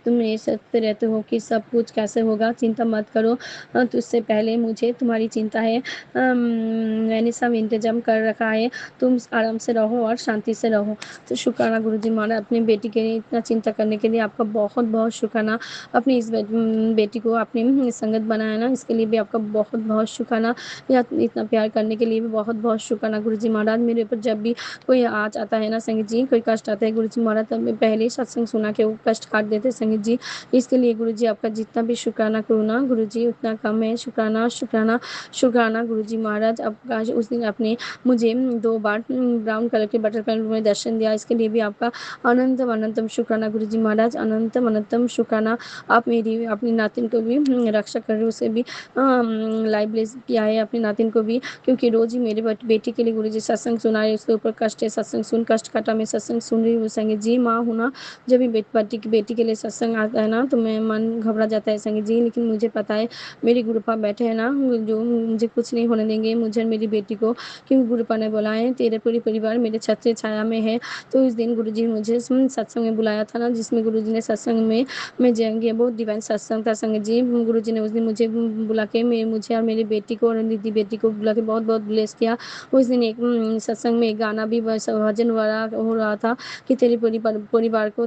[SPEAKER 5] तुम ये सोचते रहते हो कि सब कुछ कैसे होगा, चिंता मत करो। तो इससे पहले मुझे तुम्हारी चिंता है। मैंने सब इंतजाम कर रखा है। तुम आराम से रहो और शांति से रहो। तो शुक्राना गुरुजी महाराज, अपनी बेटी के लिए इतना चिंता करने के लिए आपका बहुत बहुत शुक्राना। अपनी इस बेटी को आपने संगत बनाया ना, इसके लिए भी आपका बहुत बहुत शुक्राना। या इतना प्यार करने के लिए भी बहुत बहुत शुक्राना गुरुजी महाराज। मेरे ऊपर जब भी कोई आज आता है ना संगीत जी, कोई कष्ट आता है गुरुजी महाराज, तब मैं पहले ही सत्संग सुना के वो कष्ट काट देते संगीत जी। इसके लिए गुरुजी आपका जितना भी शुक्राना करूँ ना गुरुजी उतना कम है। शुक्राना शुक्राना शुक्राना गुरुजी महाराज। आपका उस दिन आपने मुझे 2 बार ब्राउन कलर के बटर कलर में दर्शन दिया, इसके लिए भी आपका अनंतम अनंतम शुक्राना गुरुजी महाराज, अनंतम अनंतम शुक्राना। आप मेरी अपनी नातिन को भी रक्षा कर रहे हो, उसे भी लाइव ब्लेस किया है अपनी नातिन को भी, क्योंकि रोज ही मेरे बेटी के लिए गुरुजी सत्संग सुना रहे, उसके ऊपर कष्ट है, सत्संग सुन कष्ट काटा, मैं सत्संग सुन रही हूँ संगीत जी। माँ हूँ ना, जब भी बेटी के लिए सत्संग आता है ना तो मैं मन घबरा जाता है संगीत जी। लेकिन मुझे पता है मेरे गुरुपा बैठे हैं ना, जो मुझे कुछ नहीं होने देंगे, मुझे और मेरी बेटी को, क्योंकि गुरुपा ने बोला है तेरे पूरी परिवार मेरे छत्र छाया में है। तो उस दिन गुरुजी ने मुझे सत्संग में बुलाया था ना, जिसमें गुरुजी ने सत्संग में मैं जाएंगे, बहुत डिवाइन सत्संग था संगत जी। गुरुजी ने उस दिन मुझे बुला के मुझे और मेरी बेटी को और दीदी बेटी को बुला के बहुत बहुत ब्लेस किया। उस दिन एक सत्संग में एक गाना भी भजन वाला हो रहा था कि तेरे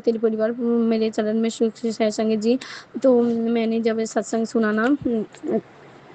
[SPEAKER 5] तेरे परिवार मेरे चरण में सुख है संगत जी। तो मैंने जब सत्संग सुना ना,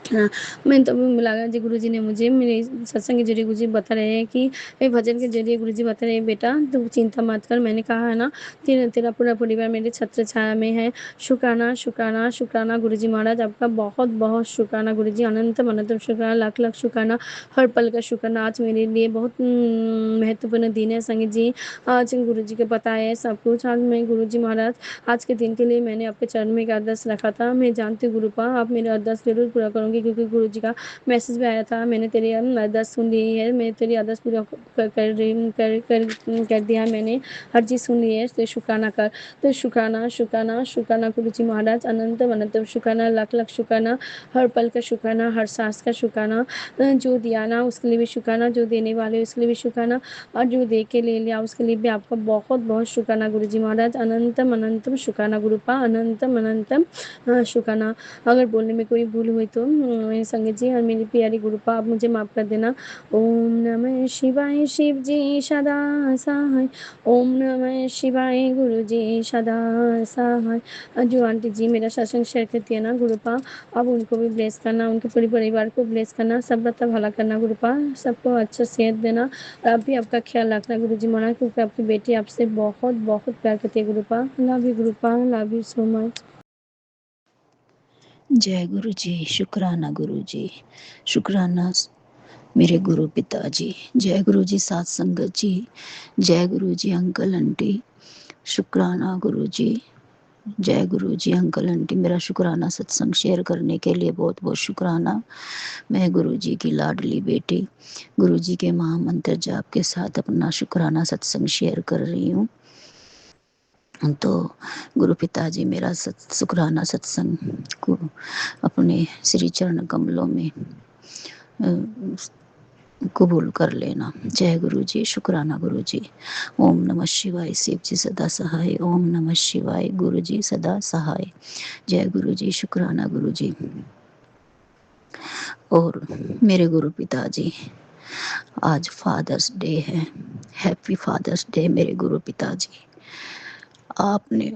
[SPEAKER 5] हाँ, मैं तो लगा जी गुरुजी ने मुझे मेरे सत्संग के जरिए गुरुजी बता रहे हैं कि भजन के जरिए गुरुजी बता रहे हैं बेटा तू चिंता मत कर। मैंने कहा है ना तेरा पूरा परिवार मेरे छत्र छाया में है। शुक्राना शुक्राना शुक्राना गुरुजी महाराज, आपका बहुत बहुत शुक्राना गुरुजी, अनंतम अनंतम शुक्राना, लाख लाख शुक्राना, हर पल का शुक्राना। आज मेरे लिए बहुत महत्वपूर्ण दिन है संगीत जी। आज गुरुजी को पता है सब कुछ। आज मैं गुरुजी महाराज आज के दिन के लिए मैंने आपके चरण में एक अरदास रखा था। मैं जानती हूँ गुरुपा आप मेरे अरदास जरूर पूरा करूँगी, क्योंकि गुरुजी का मैसेज भी आया था। मैंने तेरी अरदास सुन ली है, मैं तेरी अरदास पूरा कर दिया है, मैंने हर चीज़ सुन ली है। तो शुक्राना कर। तो शुक्राना शुक्राना शुक्राना गुरुजी महाराज, अनंतम अनंतम शुक्राना, लाख लाख शुक्राना, हर पल का शुक्राना, हर सांस का शुक्राना। जो दिया ना उसके लिए भी शुक्राना, जो देने वाले उसके लिए भी शुक्राना, और जो दे के ले लिया उसके लिए भी आपका बहुत बहुत शुक्राना गुरुजी महाराज, अनंतम अनंतम शुक्राना गुरुपा, अनंतम अनंतम शुक्राना। अगर बोलने में कोई भूल हुई तो संगत जी और मेरी प्यारी गुरुपा आप मुझे माफ़ कर देना। ओम नमः शिवाय शिव जी सदा सहाय, ओम नमः शिवाय गुरु जी सदा सहाय। जो आंटी जी मेरा सत्संग शेयर करती है ना गुरुपा, अब उनको भी ब्लेस करना, उनके पूरे परिवार को ब्लेस करना, सब का भला करना गुरुपा, सबको अच्छा सेहत देना। आप भी आपका ख्याल रखना गुरुजी महाराज, क्योंकि आपकी बेटी आपसे बहुत बहुत प्यार करती है Gurupa. Love you Gurupa, love you so much.
[SPEAKER 3] जय गुरु जी, शुक्राना गुरु जी, शुक्राना मेरे गुरु पिताजी, जय गुरु जी साथ संगत जी, जय गुरु जी अंकल आंटी, शुक्राना गुरु जी, जय गुरु जी अंकल आंटी। मेरा शुक्राना सत्संग शेयर करने के लिए बहुत बहुत शुक्राना। मैं गुरु जी की लाडली बेटी गुरु जी के महामंत्र जाप के साथ अपना शुक्राना सत्संग शेयर कर रही हूँ। तो गुरु पिताजी मेरा शुक्राना सत्संग को अपने श्री चरण कमलों में कबूल कर लेना। जय गुरु जी, शुक्राना गुरु जी। ओम नमः शिवाय, शिव जी सदा सहाय। ओम नमः शिवाय, गुरु जी सदा सहाय। जय गुरु जी, शुक्राना गुरु जी। और मेरे गुरु पिताजी, आज फादर्स डे है। हैप्पी फादर्स डे मेरे गुरु पिताजी। आपने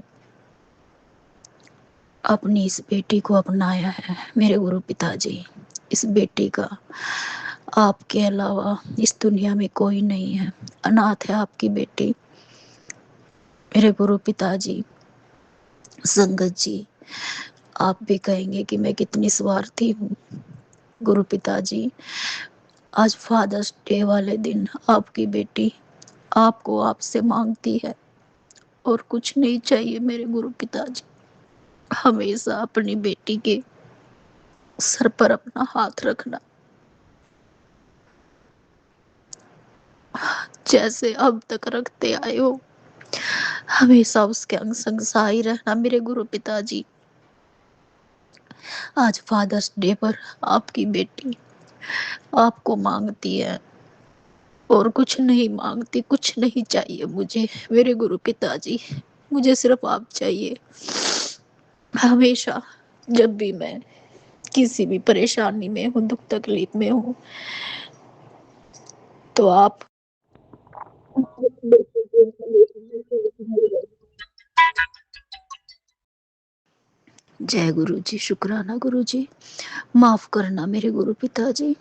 [SPEAKER 3] अपनी इस बेटी को अपनाया है मेरे गुरु पिताजी। इस बेटी का आपके अलावा इस दुनिया में कोई नहीं है। अनाथ है आपकी बेटी मेरे गुरु पिताजी। संगत जी, आप भी कहेंगे कि मैं कितनी स्वार्थी हूँ। गुरु पिताजी, आज फादर्स डे वाले दिन आपकी बेटी आपको आपसे मांगती है और कुछ नहीं चाहिए मेरे गुरु पिताजी। हमेशा अपनी बेटी के सर पर अपना हाथ रखना, जैसे अब तक रखते आए हो। हमेशा उसके अंग संग सहाय रहना मेरे गुरु पिताजी। आज फादर्स डे पर आपकी बेटी आपको मांगती है और कुछ नहीं मांगती, कुछ नहीं चाहिए मुझे मेरे गुरु पिताजी। मुझे सिर्फ आप चाहिए। हमेशा जब भी मैं किसी भी परेशानी में हूँ, दुख तकलीफ में हूँ, तो आप जय गुरु जी, शुक्राना गुरु जी। माफ करना मेरे गुरु पिताजी,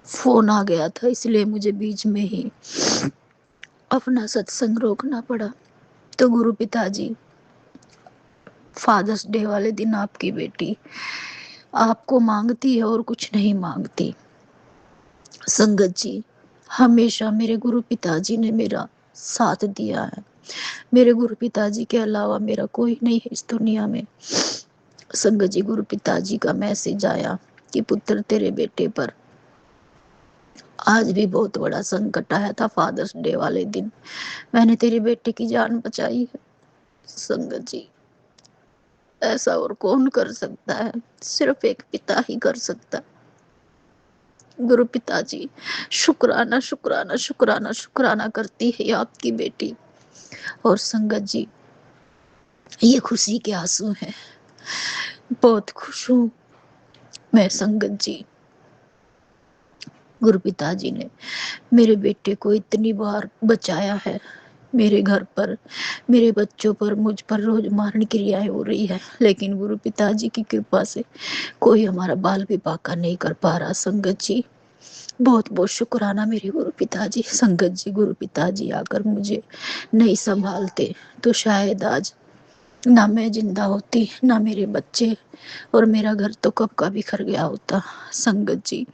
[SPEAKER 3] फोन आ गया था इसलिए मुझे बीच में ही अपना सत्संग रोकना पड़ा। तो गुरु पिताजी, फादर्स डे वाले दिन आपकी बेटी आपको मांगती है और कुछ नहीं मांगती। संगत जी, हमेशा मेरे गुरु पिताजी ने मेरा साथ दिया है। मेरे गुरु पिताजी के अलावा मेरा कोई नहीं है इस दुनिया में। संगत जी, गुरु पिताजी का मैसेज आया कि पुत्र तेरे बेटे पर आज भी बहुत बड़ा संकट आया था फादर्स डे वाले दिन। मैंने तेरी बेटे की जान बचाई है। संगत जी, ऐसा और कौन कर सकता है? सिर्फ एक पिता ही कर सकता है। गुरु पिताजी, शुक्राना शुक्राना शुक्राना शुक्राना करती है आपकी बेटी। और संगत जी, ये खुशी के आंसू हैं। बहुत खुश हूँ मैं संगत जी। गुरु पिताजी ने मेरे बेटे को इतनी बार बचाया है। मेरे घर पर, मेरे बच्चों पर, मुझ पर रोज मारण क्रियाएं हो रही है, लेकिन गुरु पिताजी की कृपा से कोई हमारा बाल विवाह का नहीं कर पा रहा। संगत जी, बहुत बहुत शुक्राना मेरे गुरु पिताजी। संगत जी, गुरु पिताजी आकर मुझे नहीं संभालते तो शायद आज ना मैं जिंदा होती, ना मेरे बच्चे, और मेरा घर तो कब का बिखर गया होता। संगत जी,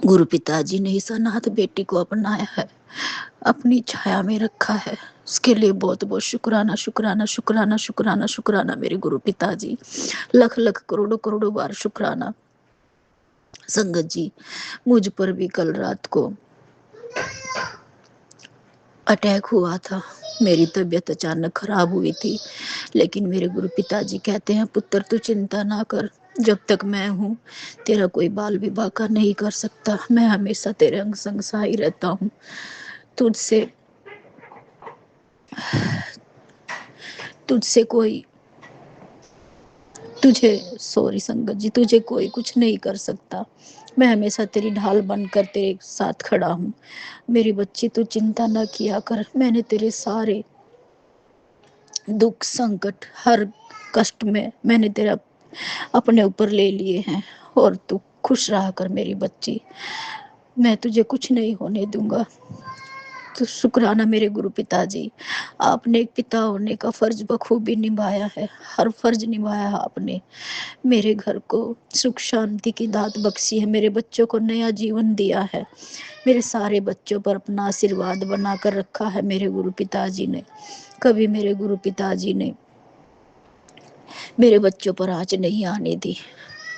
[SPEAKER 3] गुरु पिताजी ने इस अनाथ बेटी को अपनाया है, अपनी छाया में रखा है। उसके लिए बहुत बहुत शुक्राना शुक्राना शुक्राना शुक्राना शुक्राना मेरे गुरु पिताजी। लख लख करोड़ों करोड़ों बार शुक्राना। संगत जी, मुझ पर भी कल रात को अटैक हुआ था। मेरी तबीयत अचानक खराब हुई थी, लेकिन मेरे गुरु पिताजी कहते हैं, पुत्र तू चिंता ना कर, जब तक मैं हूँ तेरा कोई बाल विवाह का नहीं कर सकता। मैं हमेशा तेरे अंग संग सहाय रहता हूँ। तुझसे तुझसे कोई तुझे सॉरी संगत जी, तुझे कोई कुछ नहीं कर सकता। मैं हमेशा तेरी ढाल बनकर तेरे साथ खड़ा हूँ। मेरी बच्ची, तू चिंता ना किया कर। मैंने तेरे सारे दुख संकट, हर कष्ट में मैंने तेरा अपने ऊपर ले लिए हैं, और तू खुश रहा कर मेरी बच्ची। मैं तुझे कुछ नहीं होने दूंगा। तो शुक्राना मेरे गुरु पिताजी, आपने एक पिता होने का फर्ज बखूबी निभाया है। हर फर्ज निभाया है आपने। मेरे घर को सुख शांति की दात बख्शी है। मेरे बच्चों को नया जीवन दिया है। मेरे सारे बच्चों पर अपना आशीर्वाद बनाकर रखा है मेरे गुरु पिताजी ने। कभी मेरे गुरु पिताजी ने मेरे बच्चों पर आँच नहीं आने दी।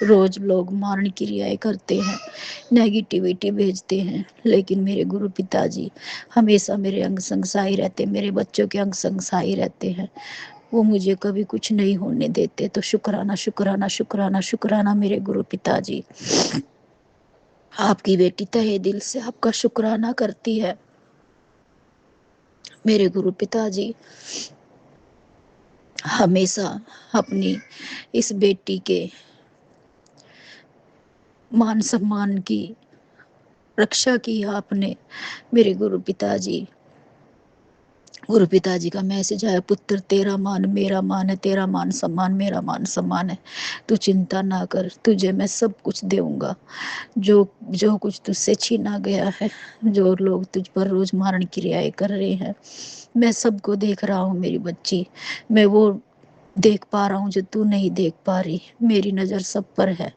[SPEAKER 3] रोज लोग मारण क्रियाएं करते हैं, नेगेटिविटी भेजते हैं, लेकिन मेरे गुरु पिताजी हमेशा मेरे अंग संग सहाय रहते, मेरे बच्चों के अंग संग सहाय रहते हैं। वो मुझे कभी कुछ नहीं होने देते। तो शुक्राना शुक्राना शुक्राना शुक्राना मेरे गुरु पिताजी।
[SPEAKER 6] आपकी बेटी तहे दिल से आपका शुक्राना करती है। मेरे गुरु पिताजी हमेशा अपनी इस बेटी के मान सम्मान की रक्षा की आपने। मेरे गुरु पिताजी का मैसेज आया, पुत्र तेरा मान मेरा मान है, तेरा मान सम्मान मेरा मान सम्मान है, तू चिंता ना कर, तुझे मैं सब कुछ दूंगा। जो जो कुछ तुझसे छीना गया है, जो लोग तुझ पर रोज मारण क्रियाएं कर रहे हैं, मैं सबको देख रहा हूँ मेरी बच्ची। मैं वो देख पा रहा हूँ जो तू नहीं देख पा रही। मेरी नज़र सब पर है,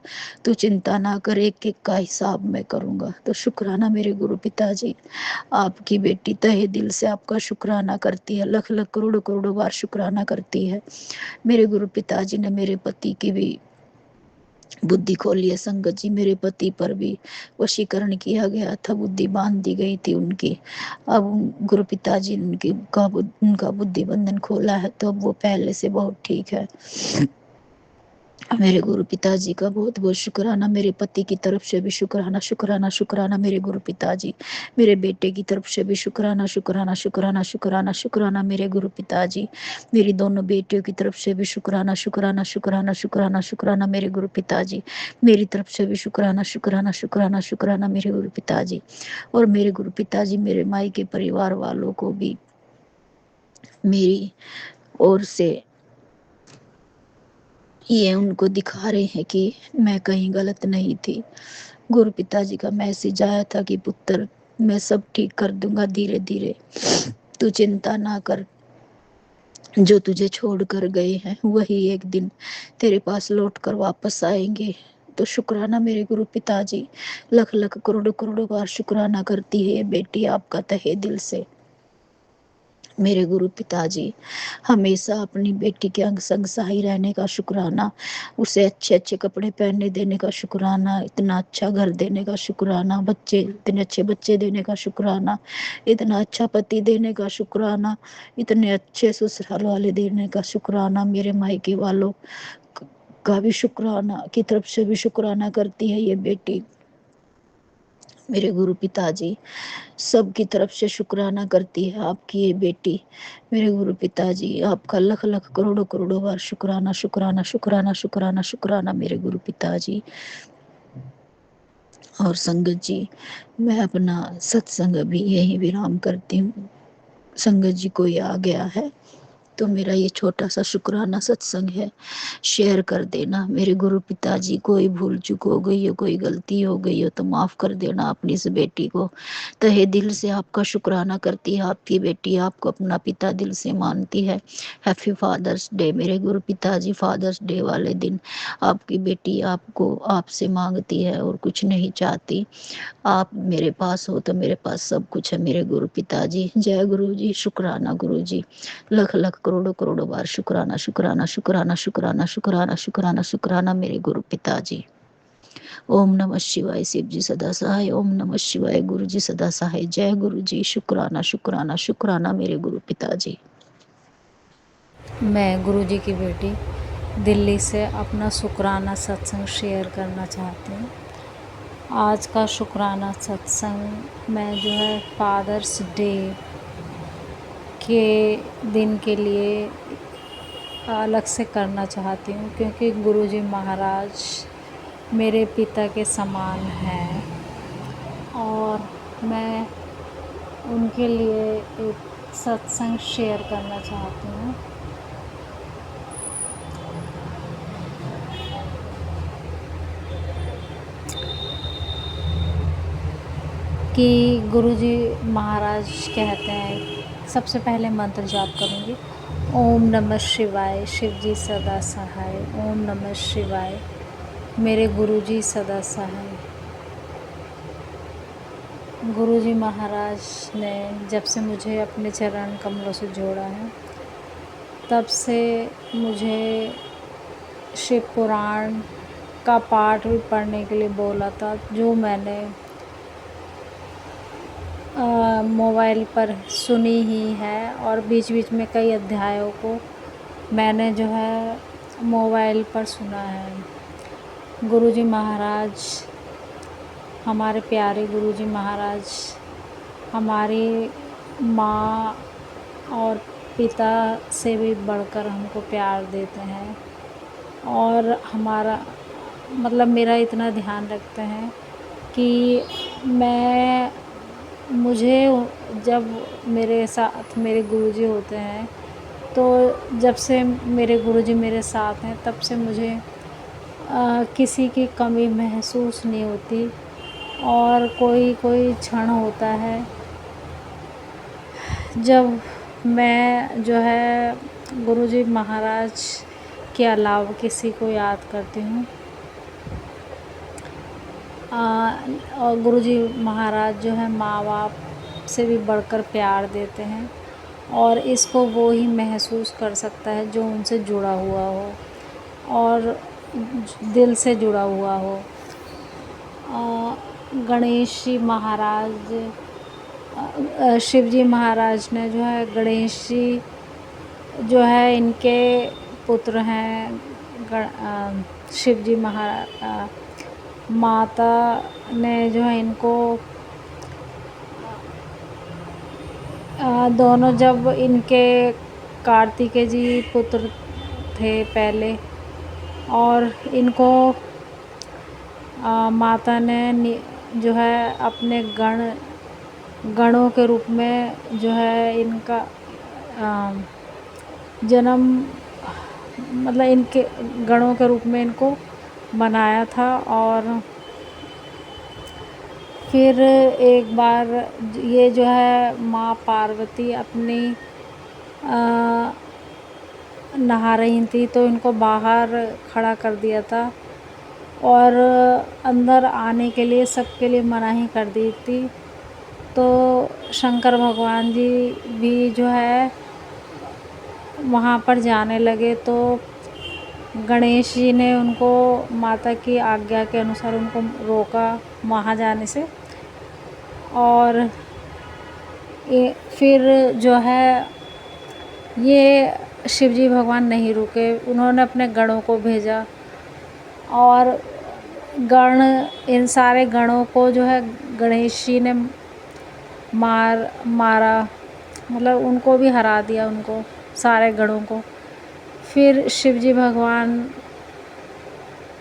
[SPEAKER 6] तू चिंता ना कर, एक एक का हिसाब मैं करूँगा। तो शुक्राना मेरे गुरु पिताजी, आपकी बेटी तहे दिल से आपका शुक्राना करती है, लख लख करोड़ों करोड़ों बार शुक्राना करती है। मेरे गुरु पिताजी ने मेरे पति की भी बुद्धि खोली है संगत जी। मेरे पति पर भी वशीकरण किया गया था, बुद्धि बांध दी गई थी उनकी। अब गुरु पिताजी ने उनका बुद्धि बंधन खोला है, तो अब वो पहले से बहुत ठीक है। मेरे गुरु पिताजी का बहुत बहुत शुक्राना, मेरे पति की तरफ से भी शुक्राना शुक्राना शुक्राना मेरे गुरु पिताजी। मेरे बेटे की तरफ से भी शुक्राना शुक्राना शुक्राना शुक्राना शुक्राना मेरे गुरु पिताजी। मेरी दोनों बेटियों की तरफ से भी शुक्राना शुक्राना शुक्राना शुक्राना शुक्राना मेरे गुरु पिताजी। मेरी तरफ से भी शुक्राना शुक्राना शुक्राना शुक्राना मेरे गुरु पिताजी। और मेरे गुरु पिताजी मेरे माई के परिवार वालों को भी मेरी ओर से ये उनको दिखा रहे हैं कि मैं कहीं गलत नहीं थी। गुरु पिताजी का मैसेज आया था कि पुत्र मैं सब ठीक कर दूंगा धीरे धीरे, तू चिंता ना कर। जो तुझे छोड़ कर गए हैं वही एक दिन तेरे पास लौट कर वापस आएंगे। तो शुक्राना मेरे गुरु पिताजी, लख लख करोड़ों करोड़ों बार शुक्राना करती है ये बेटी आपका तहे दिल से। मेरे गुरु पिताजी हमेशा अपनी बेटी के अंग संग सहाय रहने का शुक्राना, उसे अच्छे अच्छे कपड़े पहनने देने का शुक्राना, इतना अच्छा घर देने का शुक्राना, बच्चे इतने अच्छे बच्चे देने का शुक्राना, इतना अच्छा पति देने का शुक्राना, इतने अच्छे ससुराल वाले देने का शुक्राना। मेरे मायके वालों का भी शुक्राना की तरफ से भी शुक्राना करती है ये बेटी। मेरे गुरु पिताजी सबकी तरफ से शुक्राना करती है आपकी ये बेटी। मेरे गुरु पिताजी आपका लख लख करोड़ों करोड़ों बार शुक्राना शुक्राना शुक्राना शुक्राना शुक्राना मेरे गुरु पिताजी। और संगत जी, मैं अपना सत्संग अभी यही विराम करती हूँ। संगत जी कोई आ गया है तो मेरा ये छोटा सा शुक्राना सत्संग है, शेयर कर देना। मेरे गुरु पिताजी कोई भूल चूक हो गई हो, कोई गलती हो गई हो तो माफ़ कर देना अपनी इस बेटी को। तहे दिल से आपका शुक्राना करती है आपकी बेटी, आपको अपना पिता दिल से मानती है। हैप्पी फादर्स डे मेरे गुरु पिताजी। फादर्स डे वाले दिन आपकी बेटी आपको आपसे मांगती है और कुछ नहीं चाहती। आप मेरे पास हो तो मेरे पास सब कुछ है मेरे गुरु पिताजी। जय गुरु जी, शुक्राना गुरु जी, लख लख करोड़ों करोड़ों बार शुक्राना शुक्राना शुक्राना शुक्राना शुक्राना शुक्राना शुक्राना मेरे गुरु पिताजी। ओम नमः शिवाय, शिव जी सदा सहाय। ओम नमः शिवाय, गुरु जी सदा सहाय। जय गुरु जी, शुक्राना शुक्राना शुक्राना मेरे गुरु पिताजी।
[SPEAKER 7] मैं गुरुजी की बेटी दिल्ली से अपना शुक्राना सत्संग शेयर करना चाहती हूँ। आज का शुक्राना सत्संग मैं जो है फादर्स डे के दिन के लिए अलग से करना चाहती हूँ, क्योंकि गुरुजी महाराज मेरे पिता के समान हैं और मैं उनके लिए एक सत्संग शेयर करना चाहती हूँ। कि गुरुजी महाराज कहते हैं, सबसे पहले मंत्र जाप करूँगी। ओम नमः शिवाय, शिव जी सदा सहाय। ओम नमः शिवाय, मेरे गुरुजी सदा सहाय। गुरुजी महाराज ने जब से मुझे अपने चरण कमलों से जोड़ा है, तब से मुझे शिव पुराण का पाठ भी पढ़ने के लिए बोला था, जो मैंने मोबाइल पर सुनी ही है और बीच बीच में कई अध्यायों को मैंने जो है मोबाइल पर सुना है। गुरुजी महाराज हमारे प्यारे गुरुजी महाराज हमारी माँ और पिता से भी बढ़कर हमको प्यार देते हैं और हमारा मतलब मेरा इतना ध्यान रखते हैं कि मुझे जब मेरे साथ मेरे गुरुजी होते हैं तो जब से मेरे गुरुजी मेरे साथ हैं तब से मुझे किसी की कमी महसूस नहीं होती। और कोई कोई क्षण होता है जब मैं जो है गुरुजी महाराज के अलावा किसी को याद करती हूँ। और गुरुजी महाराज जो है माँ बाप से भी बढ़कर प्यार देते हैं और इसको वो ही महसूस कर सकता है जो उनसे जुड़ा हुआ हो और दिल से जुड़ा हुआ हो। गणेश जी महाराज शिव जी महाराज ने जो है गणेश जी जो है इनके पुत्र हैं। शिव जी महाराज माता ने जो है इनको दोनों जब इनके कार्तिकेय जी पुत्र थे पहले और इनको माता ने जो है अपने गणों के रूप में जो है इनका जन्म मतलब इनके गणों के रूप में इनको बनाया था। और फिर एक बार ये जो है माँ पार्वती अपनी नहा रही थी तो इनको बाहर खड़ा कर दिया था और अंदर आने के लिए सबके लिए मनाही कर दी थी। तो शंकर भगवान जी भी जो है वहाँ पर जाने लगे तो गणेश जी ने उनको माता की आज्ञा के अनुसार उनको रोका वहाँ जाने से। और फिर जो है ये शिवजी भगवान नहीं रुके, उन्होंने अपने गणों को भेजा और इन सारे गणों को जो है गणेश जी ने मारा मतलब उनको भी हरा दिया, उनको सारे गणों को। फिर शिवजी भगवान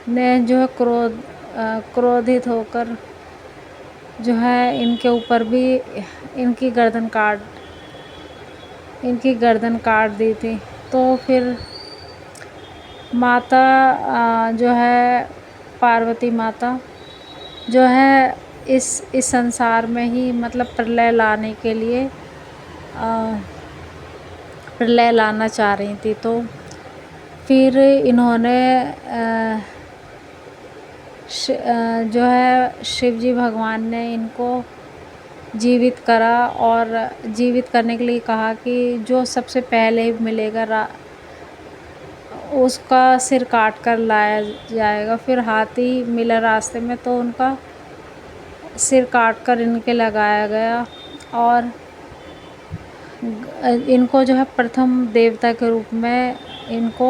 [SPEAKER 7] ने जो है क्रोधित होकर जो है इनके ऊपर भी इनकी गर्दन काट दी थी। तो फिर माता जो है पार्वती माता जो है इस संसार में ही मतलब प्रलय लाने के लिए प्रलय लाना चाह रही थी। तो फिर इन्होंने जो है शिवजी भगवान ने इनको जीवित करा और जीवित करने के लिए कहा कि जो सबसे पहले मिलेगा उसका सिर काट कर लाया जाएगा। फिर हाथी मिला रास्ते में तो उनका सिर काट कर इनके लगाया गया और इनको जो है प्रथम देवता के रूप में इनको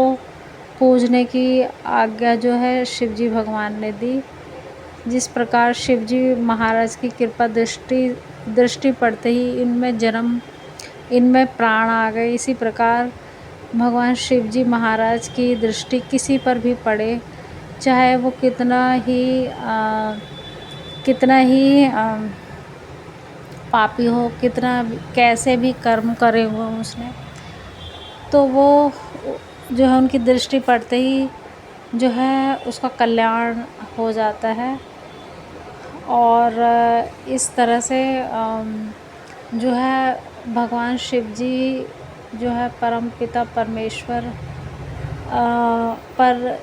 [SPEAKER 7] पूजने की आज्ञा जो है शिवजी भगवान ने दी। जिस प्रकार शिवजी महाराज की कृपा दृष्टि पड़ते ही इनमें प्राण आ गए, इसी प्रकार भगवान शिवजी महाराज की दृष्टि किसी पर भी पड़े, चाहे वो कितना ही पापी हो, कैसे भी कर्म करे हुए उसने, तो वो जो है उनकी दृष्टि पड़ते ही जो है उसका कल्याण हो जाता है। और इस तरह से जो है भगवान शिव जी जो है परम पिता परमेश्वर पर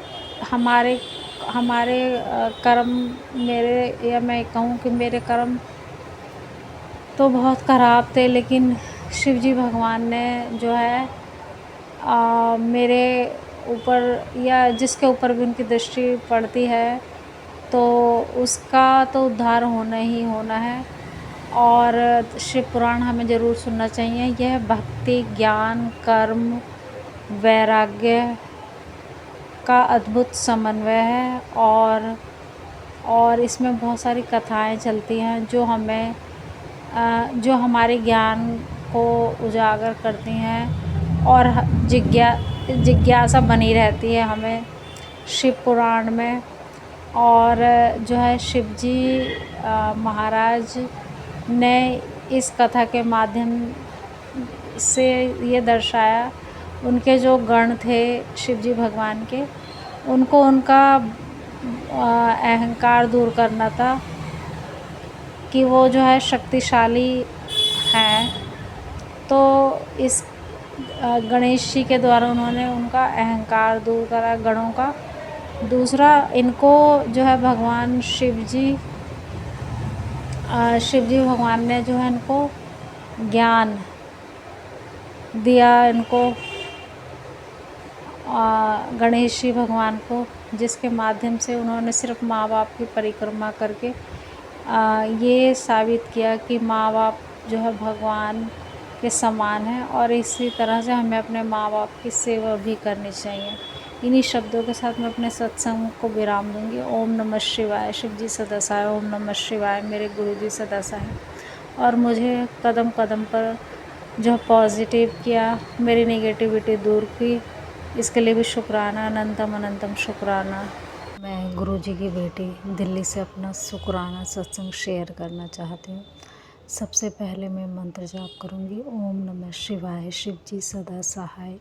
[SPEAKER 7] हमारे कर्म या मैं कहूँ कि मेरे कर्म तो बहुत ख़राब थे, लेकिन शिवजी भगवान ने जो है मेरे ऊपर या जिसके ऊपर भी उनकी दृष्टि पड़ती है तो उसका तो उद्धार होना ही होना है। और शिव पुराण हमें ज़रूर सुनना चाहिए। यह भक्ति, ज्ञान, कर्म, वैराग्य का अद्भुत समन्वय है और और इसमें बहुत सारी कथाएं चलती हैं जो हमें जो हमारे ज्ञान को उजागर करती हैं और जिज्ञासा बनी रहती है हमें शिव पुराण में। और जो है शिव जी महाराज ने इस कथा के माध्यम से ये दर्शाया, उनके जो गण थे शिव जी भगवान के, उनको उनका अहंकार दूर करना था कि वो जो है शक्तिशाली हैं। तो इस गणेश जी के द्वारा उन्होंने उनका अहंकार दूर करा गणों का। दूसरा, इनको जो है भगवान शिव जी भगवान ने जो है इनको ज्ञान दिया, इनको गणेश जी भगवान को, जिसके माध्यम से उन्होंने सिर्फ माँ बाप की परिक्रमा करके ये साबित किया कि माँ बाप जो है भगवान के समान है और इसी तरह से हमें अपने माँ बाप की सेवा भी करनी चाहिए। इन्हीं शब्दों के साथ मैं अपने सत्संग को विराम दूंगी। ओम नमः शिवाय। शिव जी सदा सहाय। ओम नमः शिवाय। मेरे गुरु जी सदा सहाय। और मुझे कदम कदम पर जो पॉजिटिव किया, मेरी नेगेटिविटी दूर की, इसके लिए भी शुक्राना, अनंतम अनंतम शुक्राना। मैं गुरु जी की बेटी दिल्ली से अपना शुक्राना सत्संग शेयर करना चाहती हूँ। सबसे पहले मैं मंत्र जाप करूँगी। ओम नमः शिवाय। शिव जी सदा सहाय।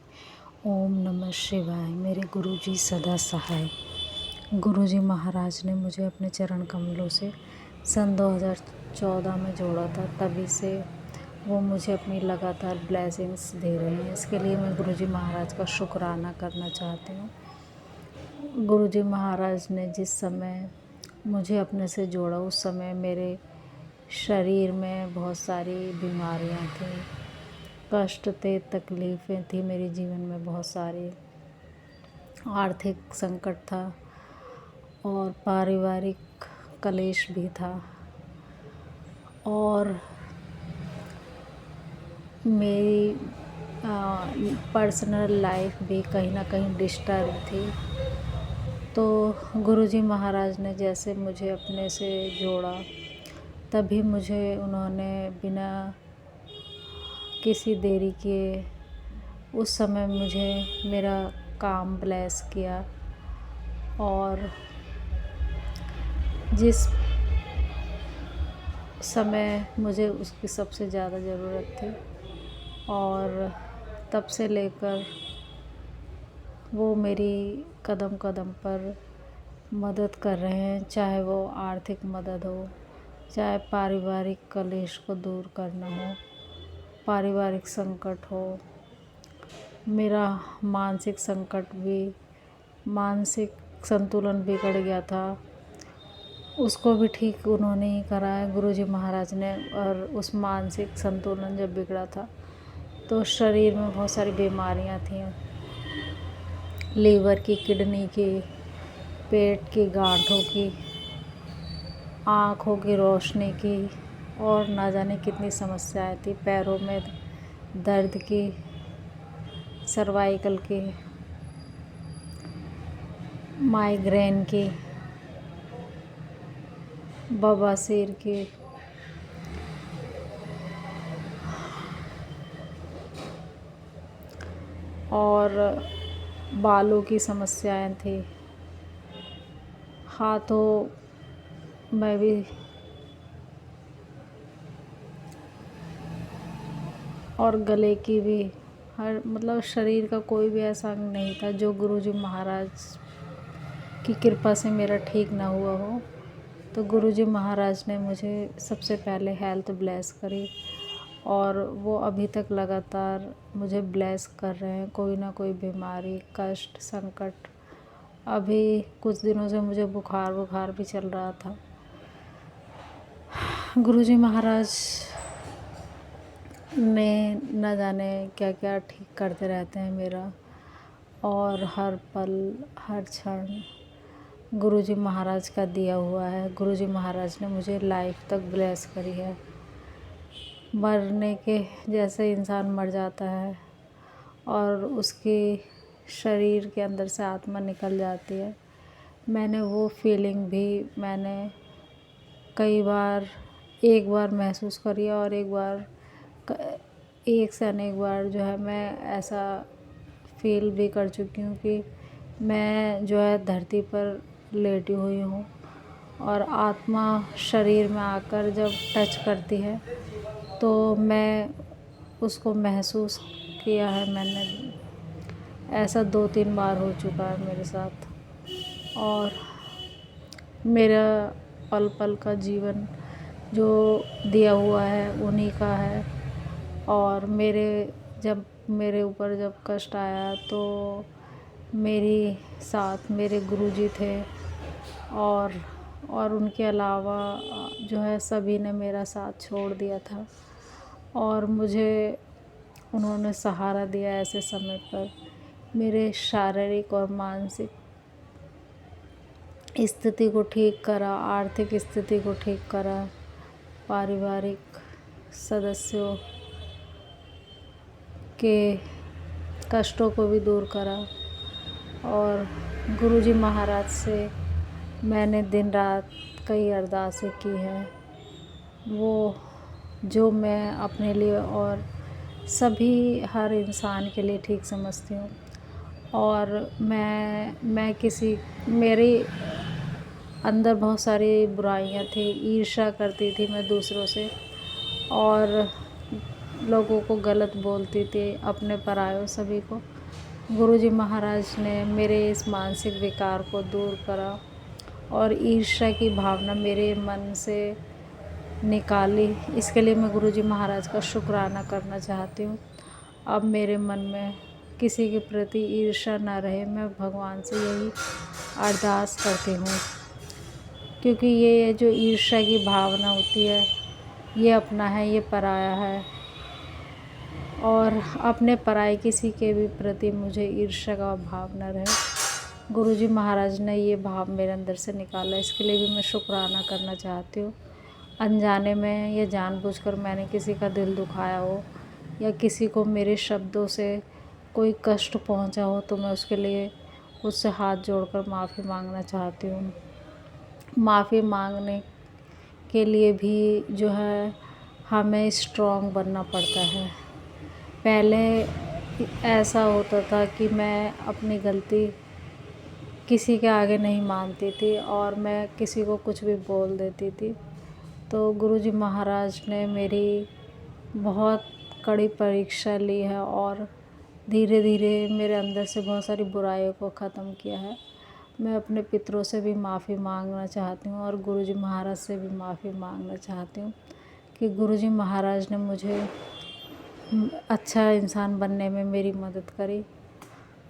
[SPEAKER 7] ओम नमः शिवाय। मेरे गुरु जी सदा सहाय। गुरु जी महाराज ने मुझे अपने चरण कमलों से सन 2014 में जोड़ा था, तभी से वो मुझे अपनी लगातार ब्लेसिंग्स दे रहे हैं। इसके लिए मैं गुरु जी महाराज का शुक्राना करना चाहती हूँ। गुरु जी महाराज ने जिस समय मुझे अपने से जोड़ा, उस समय मेरे शरीर में बहुत सारी बीमारियाँ थी, कष्ट थे, तकलीफ़ें थी, मेरे जीवन में बहुत सारी आर्थिक संकट था और पारिवारिक कलेश भी था और मेरी पर्सनल लाइफ भी कहीं ना कहीं डिस्टर्ब थी। तो गुरुजी महाराज ने जैसे मुझे अपने से जोड़ा, तभी मुझे उन्होंने बिना किसी देरी किए उस समय मुझे मेरा काम ब्लेस किया और जिस समय मुझे उसकी सबसे ज़्यादा ज़रूरत थी, और तब से लेकर वो मेरी कदम कदम पर मदद कर रहे हैं, चाहे वो आर्थिक मदद हो, चाहे पारिवारिक कलेश को दूर करना हो, पारिवारिक संकट हो, मेरा मानसिक संकट भी, मानसिक संतुलन बिगड़ गया था, उसको भी ठीक उन्होंने ही करा है गुरुजी महाराज ने। और उस मानसिक संतुलन जब बिगड़ा था तो शरीर में बहुत सारी बीमारियां थी, लीवर की, किडनी की, पेट की, गांठों की, आँखों की रोशनी की, और ना जाने कितनी समस्याएं थी, पैरों में दर्द की, सर्वाइकल की, माइग्रेन की, बवासीर की, और बालों की समस्याएं थी, हाथों में भी, और गले की भी, हर मतलब शरीर का कोई भी ऐसा अंग नहीं था जो गुरुजी महाराज की कृपा से मेरा ठीक ना हुआ हो। तो गुरुजी महाराज ने मुझे सबसे पहले हेल्थ ब्लेस करी और वो अभी तक लगातार मुझे ब्लेस कर रहे हैं। कोई ना कोई बीमारी, कष्ट, संकट, अभी कुछ दिनों से मुझे बुखार भी चल रहा था। गुरुजी महाराज ने न जाने क्या क्या ठीक करते रहते हैं मेरा, और हर पल हर क्षण गुरुजी महाराज का दिया हुआ है। गुरुजी महाराज ने मुझे लाइफ तक ब्लेस करी है। मरने के जैसे इंसान मर जाता है और उसके शरीर के अंदर से आत्मा निकल जाती है, मैंने वो फीलिंग भी मैंने कई बार, एक बार महसूस करी है और एक से अनेक बार जो है मैं ऐसा फील भी कर चुकी हूँ कि मैं जो है धरती पर लेटी हुई हूँ और आत्मा शरीर में आकर जब टच करती है तो मैं उसको महसूस किया है मैंने। ऐसा 2-3 बार हो चुका है मेरे साथ। और मेरा पल पल का जीवन जो दिया हुआ है उन्हीं का है। और जब मेरे ऊपर जब कष्ट आया तो मेरी साथ मेरे गुरुजी थे और उनके अलावा जो है सभी ने मेरा साथ छोड़ दिया था और मुझे उन्होंने सहारा दिया ऐसे समय पर। मेरे शारीरिक और मानसिक स्थिति को ठीक करा, आर्थिक स्थिति को ठीक करा, पारिवारिक सदस्यों के कष्टों को भी दूर करा। और गुरुजी महाराज से मैंने दिन रात कई अरदासें की हैं, वो जो मैं अपने लिए और सभी हर इंसान के लिए ठीक समझती हूँ। और मैं मेरे अंदर बहुत सारी बुराइयाँ थी, ईर्ष्या करती थी मैं दूसरों से और लोगों को गलत बोलती थी, अपने परायों सभी को। गुरुजी महाराज ने मेरे इस मानसिक विकार को दूर करा और ईर्ष्या की भावना मेरे मन से निकाली। इसके लिए मैं गुरुजी महाराज का शुक्राना करना चाहती हूँ। अब मेरे मन में किसी के प्रति ईर्ष्या ना रहे, मैं भगवान से यही अरदास करती हूँ। क्योंकि ये जो ईर्ष्या की भावना होती है, ये अपना है, ये पराया है। और अपने पराये किसी के भी प्रति मुझे ईर्ष्या का भाव न रहे। गुरुजी महाराज ने ये भाव मेरे अंदर से निकाला, इसके लिए भी मैं शुक्राना करना चाहती हूँ। अनजाने में या जानबूझकर मैंने किसी का दिल दुखाया हो या किसी को मेरे शब्दों से कोई कष्ट पहुंचा हो तो मैं उसके लिए उससे हाथ जोड़कर माफ़ी मांगना चाहती हूँ। माफ़ी मांगने के लिए भी जो है हमें स्ट्रॉन्ग बनना पड़ता है। पहले ऐसा होता था कि मैं अपनी गलती किसी के आगे नहीं मानती थी और मैं किसी को कुछ भी बोल देती थी। तो गुरुजी महाराज ने मेरी बहुत कड़ी परीक्षा ली है और धीरे धीरे मेरे अंदर से बहुत सारी बुराइयों को ख़त्म किया है। मैं अपने पितरों से भी माफ़ी मांगना चाहती हूँ और गुरुजी महाराज से भी माफ़ी मांगना चाहती हूँ कि गुरुजी महाराज ने मुझे अच्छा इंसान बनने में मेरी मदद करी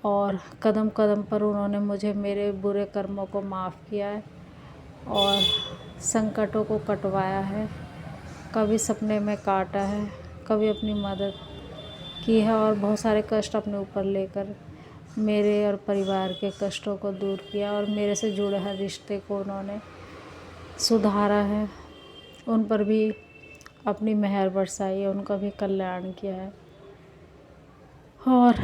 [SPEAKER 7] और कदम कदम पर उन्होंने मुझे मेरे बुरे कर्मों को माफ़ किया है और संकटों को कटवाया है। कभी सपने में काटा है, कभी अपनी मदद की है और बहुत सारे कष्ट अपने ऊपर लेकर मेरे और परिवार के कष्टों को दूर किया और मेरे से जुड़े हर रिश्ते को उन्होंने सुधारा है। उन पर भी अपनी मेहर बरसाई है, उनका भी कल्याण किया है। और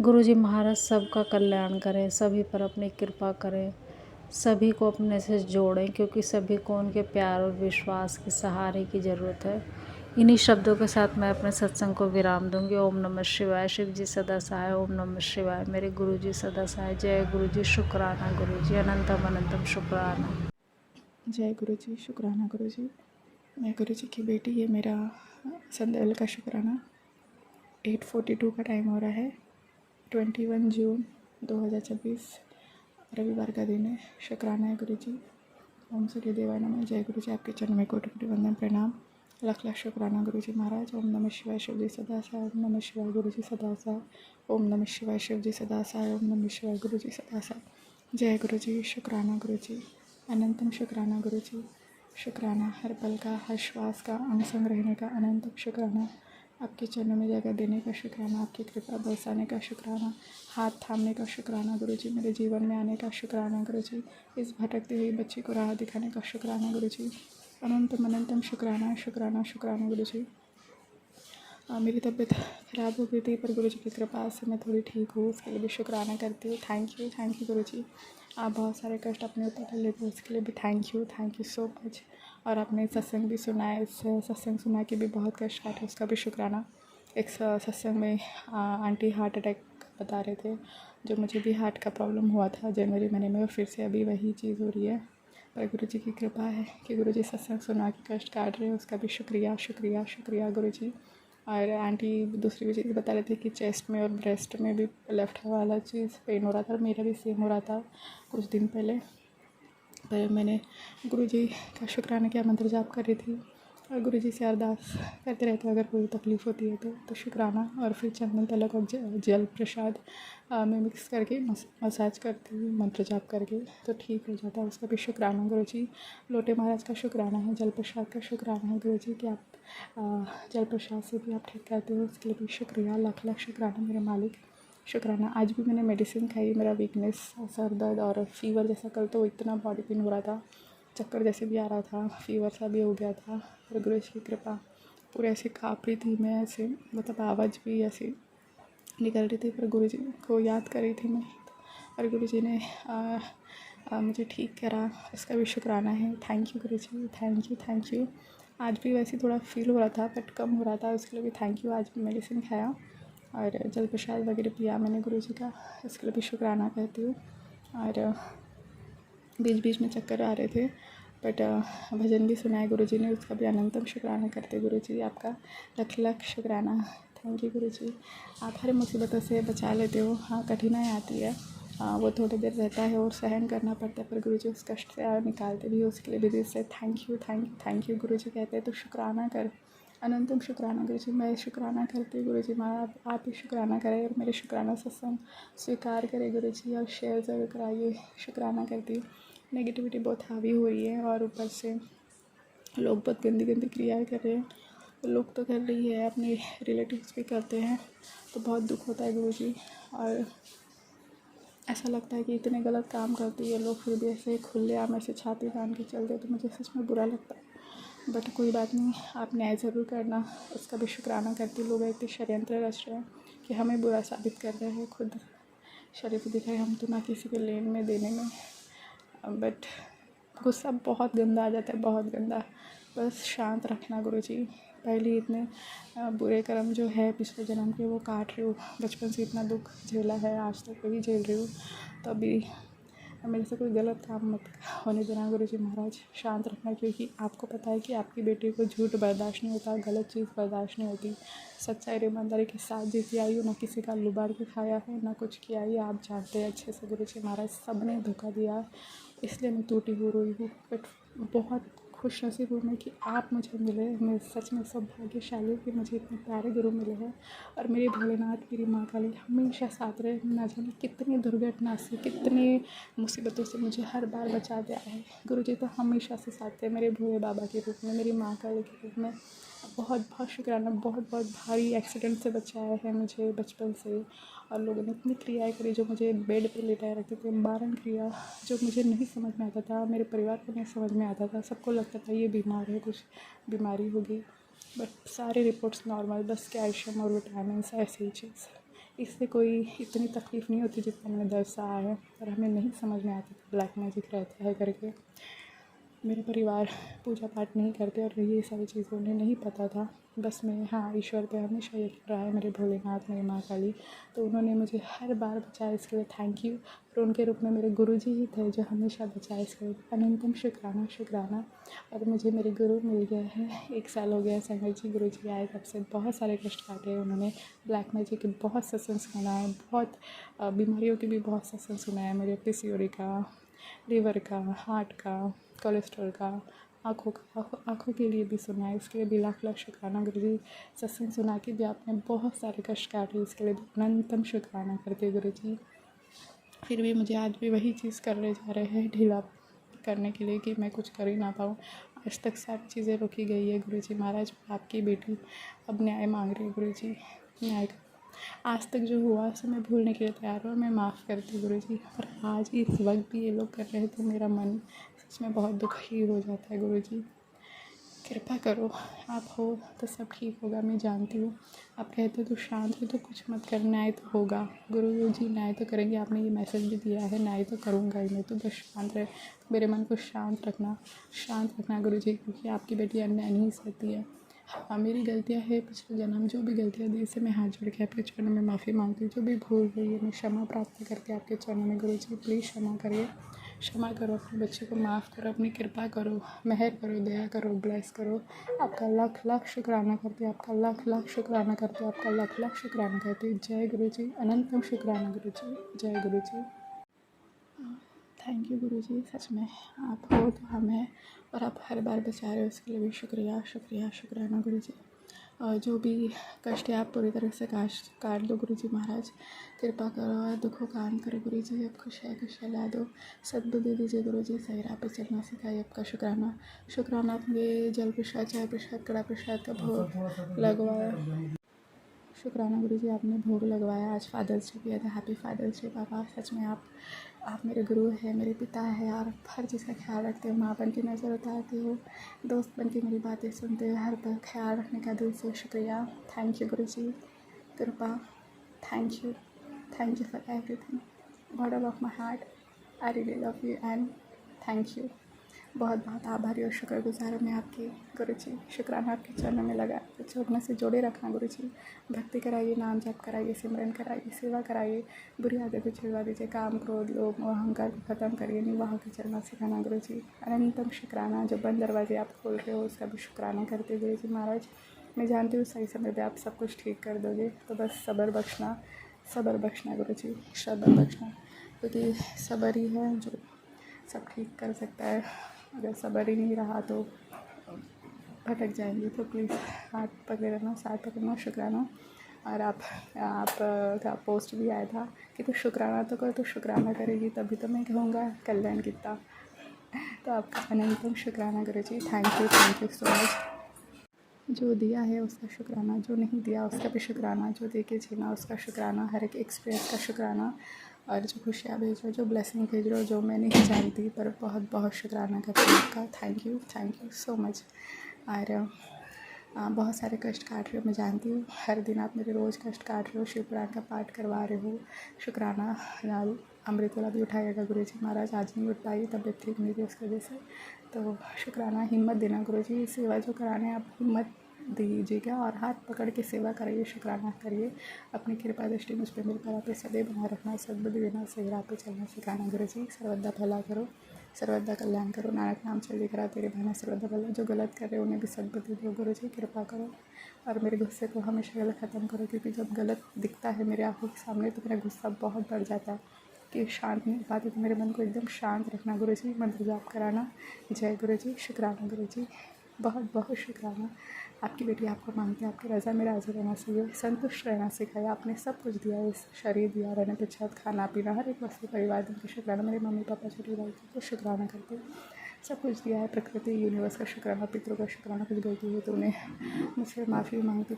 [SPEAKER 7] गुरुजी महाराज सबका कल्याण करें, सभी पर अपनी कृपा करें, सभी को अपने से जोड़ें, क्योंकि सभी को उनके प्यार और विश्वास के सहारे की ज़रूरत है। इन्हीं शब्दों के साथ मैं अपने सत्संग को विराम दूंगी। ओम नमः शिवाय। शिव जी सदा सहाय। ओम नमः शिवाय। मेरे गुरुजी सदा सहाय। जय गुरुजी। शुक्राना गुरुजी। अनंतम अनंतम शुक्राना।
[SPEAKER 8] जय गुरुजी। शुक्राना गुरुजी। मैं गुरुजी की बेटी, ये मेरा संदेल का शुक्राना। 8:42 का टाइम हो रहा है। 21 जून 2026 रविवार का दिन है। शुक्राना है गुरुजी। ओम सूर्य देवाय नमः। जय गुरुजी। आपके चरण में कोटि कोटि वंदन प्रणाम। लाख लाख शुक्राना गुरुजी महाराज। ओम नमः शिवाय। शिव जी सदा सहाय। ओम नमः शिवाय। गुरुजी सदा सहाय। ओम नमः शिवाय। शिव जी सदा सहाय। ओम नमः शिवाय। गुरुजी सदा सहाय। जय गुरुजी। शुक्राना गुरुजी। अनंतम शुक्राना गुरुजी। शुक्राना हर पल का, हर श्वास का अंग संग रहने का अनंतम शुक्राना। आपके चरणों में जगह देने का शुक्राना। आपकी कृपा बरसाने का शुक्राना। हाथ थामने का शुक्राना गुरुजी। मेरे जीवन में आने का शुक्राना गुरुजी। इस भटकती हुई बच्ची को राह दिखाने का शुक्राना गुरुजी। अनंतम अनंतम शुक्राना शुक्राना शुक्राना गुरुजी। मेरी तबीयत ख़राब हो गई थी पर गुरुजी की कृपा से मैं थोड़ी ठीक हूँ, उसके लिए भी शुक्राना करती हूँ। थैंक यू गुरुजी। आप बहुत सारे कष्ट अपने ऊपर ले लेते हो, उसके लिए भी थैंक यू सो मच। और आपने सत्संग भी सुना है, इस सत्संग सुना के भी बहुत कष्ट काटे, उसका भी शुक्राना। एक सत्संग में आंटी हार्ट अटैक बता रहे थे, जो मुझे भी हार्ट का प्रॉब्लम हुआ था जनवरी महीने में, और फिर से अभी वही चीज़ हो रही है। पर गुरु जी की कृपा है कि गुरु जी सत्संग सुना के कष्ट काट रहे हैं, उसका भी शुक्रिया गुरु जी। और आंटी दूसरी भी चीज़ बता रहे थे कि चेस्ट में और ब्रेस्ट में भी लेफ्ट वाला चीज़ पेन हो रहा था, मेरा भी सेम हो रहा था कुछ दिन पहले। पर मैंने गुरु जी का शुक्राना किया, मंत्र जाप कर रही थी और गुरु जी से अरदास करते रहते अगर कोई तकलीफ़ होती है तो शुक्राना। और फिर चंदन तिलक और जल प्रसाद में मिक्स करके मसाज करती हूँ मंत्र जाप करके, तो ठीक हो जाता है, उसका भी शुक्राना गुरु जी। लोटे महाराज का शुक्राना है, जल प्रसाद का शुक्राना है गुरु जी कि आप जल प्रसाद से भी आप ठीक करते हो, उसके लिए भी शुक्रिया, लाख लाख शुक्राना मेरे मालिक, शुक्राना। आज भी मैंने मेडिसिन खाई, मेरा वीकनेस, सर दर्द और फीवर जैसा, कल तो इतना बॉडी पेन हो रहा था, चक्कर जैसे भी आ रहा था, फीवर सा भी हो गया था। और गुरु जी की कृपा, पूरे ऐसे काँप रही थी मैं, ऐसे मतलब आवाज़ भी ऐसी निकल रही थी, पर गुरु जी को याद कर रही थी मैं, और गुरु जी ने मुझे ठीक करा, इसका भी शुक्राना है। Thank you Guru ji, thank you. आज भी वैसे थोड़ा फील हो रहा था बट कम हो रहा था, उसके लिए भी थैंक यू। आज भी मेडिसिन खाया और जल प्रसाद वगैरह पिया मैंने गुरु जी का, इसके लिए भी शुक्राना कहती हूँ। और बीच बीच में चक्कर आ रहे थे बट भजन भी सुनाए गुरु जी ने, उसका भी अनंतम शुक्राना करते गुरु जी, आपका लख लख शुक्राना। थैंक यू गुरु जी, आप हर मुसीबतों से बचा लेते हो। हाँ, कठिनाई आती है, वो थोड़ी देर रहता है और सहन करना पड़ता है, पर गुरु जी उस कष्ट से निकालते भी हो, उसके लिए भी दिल से थैंक यू गुरु जी कहते हैं। तो शुक्राना कर, अनंतम शुक्राना गुरु जी। मैं शुक्राना करती हूँ गुरु जी, महाराज आप ही शुक्राना करें और मेरे शुक्राना सत्संग स्वीकार करें गुरु जी, और शेयर ज़रूर कराइए। शुक्राना करती हूँ। नेगेटिविटी बहुत हावी हो रही है और ऊपर से लोग बहुत गंदी गंदी क्रियाएं कर रहे हैं, लोग तो कर रही है, अपने रिलेटिव्स भी करते हैं, तो बहुत दुख होता है गुरु जी। और ऐसा लगता है कि इतने गलत काम करती है लोग, फिर भी ऐसे खुलेआम ऐसे छाती तान के चलते, तो मुझे सच में बुरा लगता है। बट कोई बात नहीं, आप न्याय ज़रूर करना, उसका भी शुक्राना करती। लोग इतने षड्यंत्र रच रहे हैं कि हमें बुरा साबित कर रहे हैं, खुद शरीफ दिखाए हम तो ना किसी के लेन में देने में, बट गुस्सा बहुत गंदा आ जाता है, बहुत गंदा। बस शांत रखना गुरु जी। पहले इतने बुरे कर्म जो है पिछले जन्म के वो काट रही हूँ, बचपन से इतना दुख झेला है, आज तक वही झेल रही हूँ, तो अभी मेरे से कोई गलत काम मत होने देना गुरु जी महाराज, शांत रखना, क्योंकि आपको पता है कि आपकी बेटी को झूठ बर्दाश्त नहीं होता, गलत चीज़ बर्दाश्त नहीं होती। सच्चाई और ईमानदारी के साथ जीती आई हूँ, ना किसी का लुबाड़ के खाया है, ना कुछ किया है, आप जानते हैं अच्छे से गुरु जी महाराज। सब ने धोखा दिया, इसलिए मैं टूटी हुई रोई हूँ, बट बहुत खुश नसीब हूँ मैं कि आप मुझे मिले। मैं सच में सौभाग्यशाली हूँ कि मुझे इतने प्यारे गुरु मिले हैं, और मेरे भोलेनाथ, मेरी माँ काली हमेशा साथ रहे। ना जाने कितनी दुर्घटना से, कितनी मुसीबतों से मुझे हर बार बचा दिया है गुरु जी, तो हमेशा से साथ थे मेरे भोले बाबा के रूप में, मेरी माँ काली के रूप में। बहुत बहुत शुक्राना, बहुत बहुत भारी एक्सीडेंट से बचाया है मुझे बचपन से, और लोगों ने इतनी क्रियाएं करी जो मुझे बेड पे लेटाए रखते थे, मारण क्रिया जो मुझे नहीं समझ में आता था, मेरे परिवार को नहीं समझ में आता था, सबको लगता था ये बीमार है, कुछ बीमारी होगी, बट सारे रिपोर्ट्स नॉर्मल, बस कैल्शियम और विटामिन ऐसी ही चीज़, इससे कोई इतनी तकलीफ़ नहीं होती जितना मैंने दर्द सहा है, पर हमें नहीं समझ में आता था ब्लैक मैजिक रहता है करके। मेरे परिवार पूजा पाठ नहीं करते और ये सारी चीज़ें उन्हें नहीं पता था, बस मैं हाँ ईश्वर पे हमेशा यकीन रहा है, मेरे भोलेनाथ, मेरी माँ काली, तो उन्होंने मुझे हर बार बचाया, इसके लिए थैंक यू। और उनके रूप में मेरे गुरु जी ही थे जो हमेशा बचाए, इसके लिए अनंतम शुक्राना। और मुझे मेरे गुरु मिल गया है, 1 साल हो गया संगत जी, गुरु जी आए तब से बहुत सारे कष्ट काटे हैं उन्होंने, ब्लैक मैजिक के बहुत सत्संग सुना है, बहुत बीमारियों के भी बहुत सत्संग सुना है, मेरे PCOD का, लीवर का, हार्ट का, कोलेस्ट्रॉल का, आँखों के लिए भी सुना है, इसके लिए भी लाख लाख शुक्राना गुरु जी। सत्संग सुना के भी आपने बहुत सारे कष्ट काटे, इसके लिए भी अनंतम शुक्राना करते गुरु जी। फिर भी मुझे आज भी वही चीज़ करने जा रहे हैं, ढीला करने के लिए कि मैं कुछ कर ही ना पाऊँ। आज तक सारी चीज़ें रोकी गई है गुरु जी महाराज, आपकी बेटी अब न्याय मांग रही है गुरु जी, न्याय का। आज तक जो हुआ उसे मैं भूलने के लिए तैयार हूँ, मैं माफ़ करती गुरु जी, पर आज इस वक्त भी ये लोग कर रहे हैं तो मेरा मन सच में बहुत दुखी हो जाता है गुरु जी। कृपा करो, आप हो तो सब ठीक होगा। मैं जानती हूँ आप कहते हो तो शांत हो तो कुछ मत कर, न्याय तो होगा। गुरु जी न्याय तो करेंगे, आपने ये मैसेज भी दिया है, न्याय तो करूँगा ही मैं। तो बस शांत रहे, मेरे मन को शांत रखना गुरु जी, क्योंकि आपकी बेटी अन्याय नहीं सहती है। हाँ, मेरी गलतियाँ है पिछले जन्म, जो भी गलतियाँ दी से मैं हाथ जोड़ के आपके चरणों में माफ़ी मांगती हूँ। जो भी भूल हुई है मैं क्षमा प्रार्थना करके आपके चरणों में गुरु जी प्लीज़ क्षमा करिए, क्षमा करो, अपने बच्चे को माफ़ करो, अपनी कृपा करो, मेहर करो, दया करो, ब्लेस करो। आपका लाख लाख शुक्राना करते, आपका लाख लाख शुक्राना करते, आपका लाख लाख शुक्राना करते। जय गुरु जी, अनंतम शुक्राना गुरु जी, जय गुरु जी। थैंक यू गुरु जी, सच में आप हो तो हम हैं, और आप हर बार बचा रहे हो, उसके लिए भी शुक्रिया शुक्रिया शुक्राना गुरु जी। और जो भी कष्ट है आप पूरी तरह से काट दो गुरु जी महाराज, कृपा करो और दुखों का अंत करो गुरु जी। अब खुश ला दो, सद्बुद्धि दीजिए गुरु जी, सही राह पे चलना सिखाइए। आपका शुक्राना आपने जल प्रसाद, चाय प्रसाद, कड़ा प्रसाद का भोग लगवाया। शुक्राना गुरु जी, आपने भोग लगवाया। आज फादर्स डे किया था, हैप्पी फादर्स डे पापा। सच में आप मेरे गुरु हैं, मेरे पिता हैं, और हर चीज़ का ख्याल रखते हो। माँ बन के नज़र उतारते हो, दोस्त बन के मेरी बातें सुनते हो, हर पल ख्याल रखने का दिल से शुक्रिया। थैंक यू गुरु जी, कृपा, thank you for everything, bottom of my heart, I really love you and thank you. बहुत बहुत आभारी और शुक्रगुजार हूँ मैं आपकी गुरु जी। शुक्राना आपके चरणों में लगा, बच्चों अपने से जोड़े रखना गुरु जी। भक्ति कराइए, नाम जप कराइए, सिमरन कराइए, सेवा कराइए, बुरी आदतें छुड़वा दीजिए, काम क्रोध लोभ और अहंकार को ख़त्म करिए, निवाह के चलना सिखाना गुरु जी। अनंतम शुक्राना, जो बंद दरवाजे आप खोल रहे हो उसका भी शुक्राना करते गुरु जी महाराज। मैं जानती हूँ सही समय पर आप सब कुछ ठीक कर दोगे, तो बस सब्र बख्शना गुरु जी, सब्र बख्शना, क्योंकि सब्र ही है जो सब ठीक कर सकता है। अगर सब्र ही नहीं रहा तो भटक जाएंगे। तो प्लीज़ हाथ पकड़े रहना, साथ पकड़ना, शुक्राना। और आप का पोस्ट भी आया था कि तो शुक्राना तो करो, तो शुक्राना करेगी तभी तो मैं कहूँगा कल्याण कितना। तो आपका अनंतम शुक्राना गुरु जी, थैंक यू सो मच। जो दिया है उसका शुक्राना, जो नहीं दिया उसका भी शुक्राना, जो दे के जीना उसका शुक्राना, हर एक एक्सपीरियंस का शुक्राना, और जो खुशियाँ भेज रहे हो, जो ब्लेसिंग भेज रहे हो, जो मैं नहीं जानती, पर बहुत बहुत शुक्राना करती हूँ आपका। Thank you so much. और बहुत सारे कष्ट काट रहे हो, मैं जानती हूँ, हर दिन आप मेरे रोज़ कष्ट काट रहे हो, शिव पुराण का पाठ करवा रहे हो। शुक्राना। लाल अमृत वाला भी उठाइएगा गुरु जी महाराज, आज नहीं उठ पाई, तबीयत ठीक नहीं थी उसकी वजह से। तो शुक्राना, हिम्मत देना गुरु जी, सेवा जो कराने आप हिम्मत दीजिएगा और हाथ पकड़ के सेवा कराइए, शुक्राना करिए। अपनी कृपा दृष्टि मुझ पर मेरे पर पे सदैव बनाए रखना, सद्बुद्धि देना, सही राह पे चलना सिखाना गुरु जी। सर्वदा भला करो, सर्वदा कल्याण करो, नानक नाम चल करा तेरे बहना सर्वदा भला। जो गलत कर रहे हो उन्हें भी सद्बुद्धि दो गुरु जी, कृपा करो। और मेरे गुस्से को हमेशा गलत ख़त्म करो, क्योंकि जब गलत दिखता है मेरे आँखों के सामने तो मेरा गुस्सा बहुत बढ़ जाता है कि शांत नहीं पाती। तो मेरे मन को एकदम शांत रखना गुरु जी, मंत्र जाप कराना। जय गुरु जी, शुक्राना गुरु जी, बहुत बहुत शुक्राना। आपकी बेटी आपको मांगती है, आपकी रज़ा में राज़ी रहना चाहिए, संतुष्ट रहना सिखाया। आपने सब कुछ दिया है, इस शरीर दिया, रहने पे छत, खाना पीना, हर एक वस्तु, परिवार दिन के शुक्राना। मेरे मम्मी पापा, छोटी भाई को शुक्राना करते, सब कुछ दिया है, प्रकृति यूनिवर्स का शुक्राना, पितरों का शुक्राना। कुछ गलती हुई तो उन्हें मुझसे माफ़ी मांगती,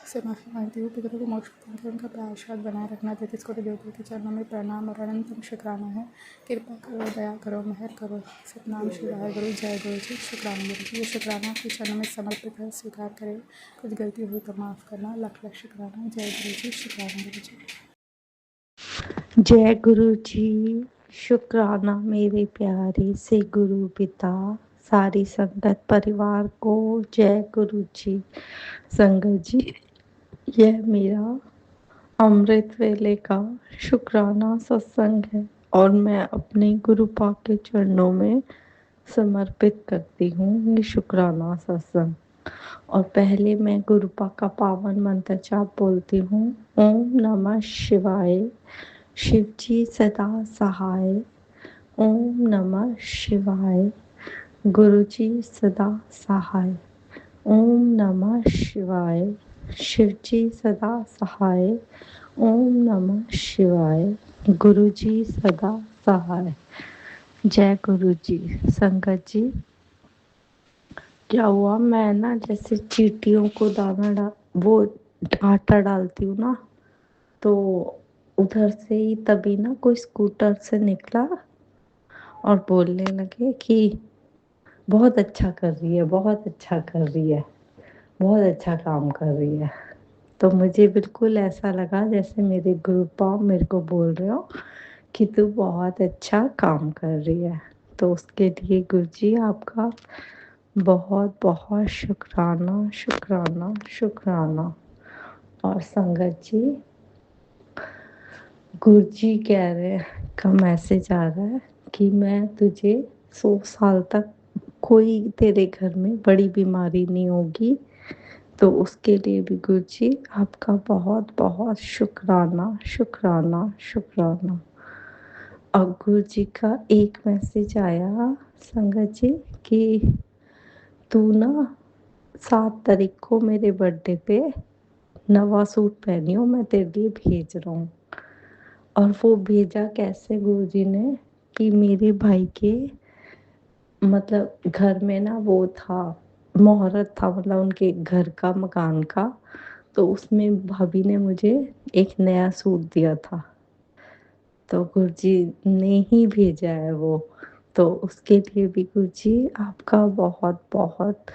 [SPEAKER 8] से माफ़ी मांगती हूँ। पितरों को मोक्ष प्रदान कर उनका आशीर्वाद बनाए रखना। 33 कोटि देवताओं के चरणों में प्रणाम और अनंतम शुक्राना है। कृपा करो, दया करो, मेहर करो, सतनाम शिवाय गुरु, जय गुरु जी, शुक्राना गुरु जी। ये शुक्राना आपके चरणों में समर्पित है, स्वीकार करें। कुछ गलती हुई तो माफ़ करना, लख लख शुक्राना। जय गुरु जी, शुक्राना गुरु जी।
[SPEAKER 6] जय गुरु जी, शुक्राना मेरे प्यारे से गुरु पिता, सारी संगत परिवार को जय गुरु जी। संगत जी, यह मेरा अमृत वेले का शुक्राना सत्संग है और मैं अपने गुरुपा के चरणों में समर्पित करती हूँ ये शुक्राना सत्संग। और पहले मैं गुरुपा का पावन मंत्र जाप बोलती हूँ। ओम नमः शिवाय, शिव जी सदा सहाय। ओम नमः शिवाय, गुरु जी सदा सहाय। ओम नमः शिवाय, शिव जी सदा सहाय। ओम नमः शिवाय, गुरु जी सदा सहाय। जय गुरु जी। संगत जी, क्या हुआ, मैं ना जैसे चींटियों को वो आटा डालती हूँ ना, तो उधर से ही तभी ना कोई स्कूटर से निकला और बोलने लगे कि
[SPEAKER 9] बहुत अच्छा कर रही है, बहुत अच्छा कर रही है, बहुत अच्छा काम कर रही है। तो मुझे बिल्कुल ऐसा लगा जैसे मेरे गुरुपा मेरे को बोल रहे हो कि तू बहुत अच्छा काम कर रही है। तो उसके लिए गुरुजी आपका बहुत बहुत शुक्राना, शुक्राना, शुक्राना। और संगत जी, गुरुजी कह रहे हैं का मैसेज आ रहा है कि मैं तुझे 100 साल तक कोई तेरे घर में बड़ी बीमारी नहीं होगी। तो उसके लिए भी गुरुजी आपका बहुत बहुत शुक्राना, शुक्राना, शुक्राना। और गुरुजी का एक मैसेज आया संगत जी कि तू ना 7 तारीख को मेरे बर्थडे पे नवा सूट पहनियो, मैं तेरे लिए भेज रहा हूँ। और वो भेजा कैसे गुरुजी ने कि मेरे भाई के मतलब घर में ना वो था, मुहूर्त था, मतलब उनके घर का मकान का। तो उसमें भाभी ने मुझे एक नया सूट दिया था, तो गुरुजी ने ही भेजा है वो। तो उसके लिए भी गुरुजी आपका बहुत बहुत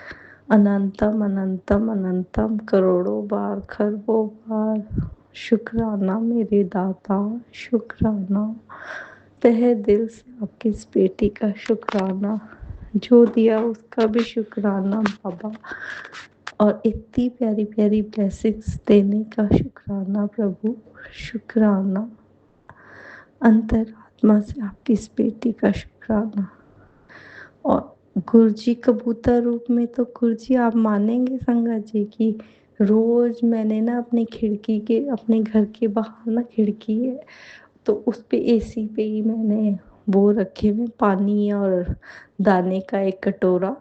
[SPEAKER 9] अनंतम अनंतम अनंतम करोड़ों बार खरबों बार शुक्राना मेरे दाता, शुक्राना तहे दिल से आपकी इस बेटी का शुक्राना, जो दिया उसका भी शुक्राना बाबा। और इतनी प्यारी प्यारी ब्लेसिंग्स देने का शुक्राना प्रभु, शुक्राना अंतरात्मा से आपकी इस बेटी का शुक्राना। और गुरुजी कबूतर रूप में तो गुरुजी आप मानेंगे संगत जी की रोज मैंने ना अपनी खिड़की के अपने घर के बाहर ना खिड़की है, तो उस पे एसी पे ही मैंने वो रखे हुए पानी और दाने का एक कटोरा।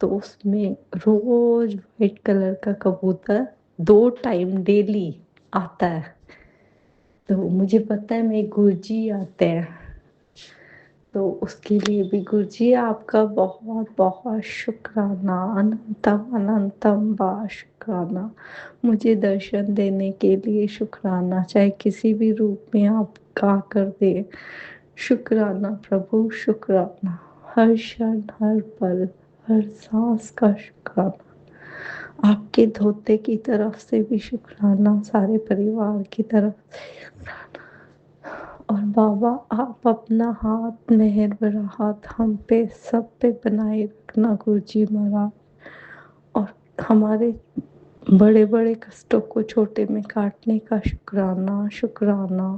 [SPEAKER 9] तो उसमें रोज वाइट कलर का कबूतर 2 टाइम डेली आता है। तो मुझे पता है मेरे गुरुजी आते हैं, तो उसके लिए भी गुरुजी आपका बहुत बहुत शुक्राना, अनंतम अनंतम बा शुक्राना। मुझे दर्शन देने के लिए शुक्राना, चाहे किसी भी रूप में आप गा कर दे। शुक्राना प्रभु, शुक्राना हर क्षण हर पल हर सांस का शुक्राना। आपके धोते की तरफ से भी शुक्राना, सारे परिवार की तरफ से शुक्राना। और बाबा आप अपना हाथ, मेहर भरा हाथ हम पे सब पे बनाए रखना गुरुजी महाराज। और हमारे बड़े बड़े कष्टों को छोटे में काटने का शुक्राना, शुक्राना,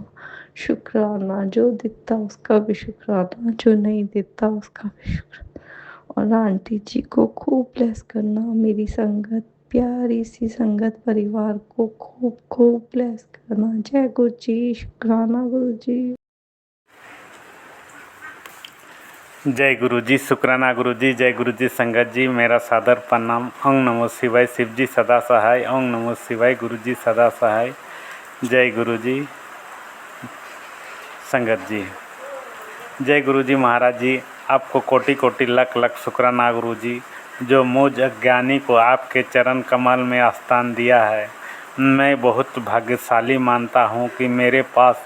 [SPEAKER 9] शुक्राना। जो देता उसका भी शुक्राना, जो नहीं देता उसका भी शुक्राना। और आंटी जी को खूब ब्लेस करना, मेरी संगत प्यारी सी संगत परिवार को खूब खूब ब्लेस करना। जय गुरु जी, शुक्राना गुरु जी।
[SPEAKER 1] जय गुरु जी, शुक्राना गुरु जी, जय गुरु जी संगत जी, मेरा सादर प्रणाम। ओम नमो शिवाय, शिव जी सदा सहाय। ओम नमो शिवाय, गुरु जी सदा सहाय। जय गुरु जी संगत जी, जय गुरु जी महाराज जी, आपको कोटि कोटि लख लख शुक्राना गुरु जी, जो मुझ अज्ञानी को आपके चरण कमल में स्थान दिया है। मैं बहुत भाग्यशाली मानता हूँ कि मेरे पास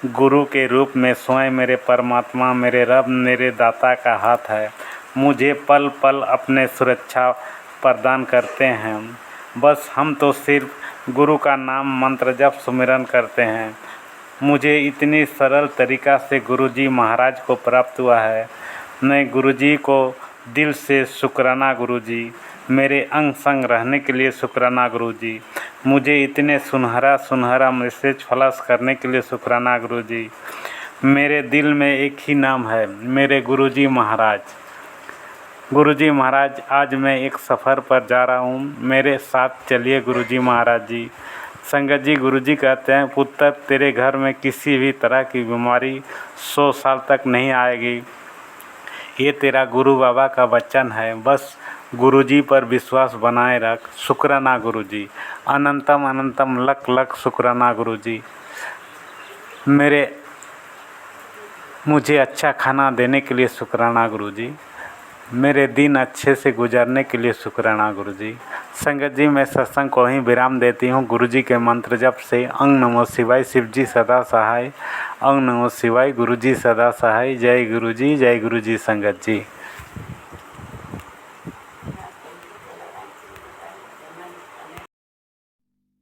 [SPEAKER 1] गुरु के रूप में स्वयं मेरे परमात्मा, मेरे रब, मेरे दाता का हाथ है। मुझे पल पल अपने सुरक्षा प्रदान करते हैं। बस हम तो सिर्फ गुरु का नाम मंत्र जप सुमिरन करते हैं। मुझे इतनी सरल तरीक़ा से गुरुजी महाराज को प्राप्त हुआ है। मैं गुरुजी को दिल से शुक्राना गुरुजी, मेरे अंग संग रहने के लिए शुक्राना गुरुजी, मुझे इतने सुनहरा सुनहरा मैसेज फ्लैश करने के लिए शुक्राना गुरुजी। मेरे दिल में एक ही नाम है, मेरे गुरुजी महाराज। गुरुजी महाराज, आज मैं एक सफ़र पर जा रहा हूँ, मेरे साथ चलिए गुरुजी महाराज जी। संगत जी, गुरुजी कहते हैं, पुत्र तेरे घर में किसी भी तरह की बीमारी 100 साल तक नहीं आएगी। ये तेरा गुरु बाबा का वचन है। बस गुरुजी पर विश्वास बनाए रख। शुक्राना गुरुजी, अनंतम अनंतम लख लख शुक्राना गुरुजी। मुझे अच्छा खाना देने के लिए शुक्राना गुरुजी, मेरे दिन अच्छे से गुजरने के लिए शुक्राना गुरुजी। संगत जी, मैं सत्संग को ही विराम देती हूँ गुरुजी के मंत्र जप से। ओम नमो शिवाय, शिव जी सदा सहाय। ओम नमो शिवाय, गुरुजी सदा सहाय। जय गुरुजी, जय गुरुजी संगत जी।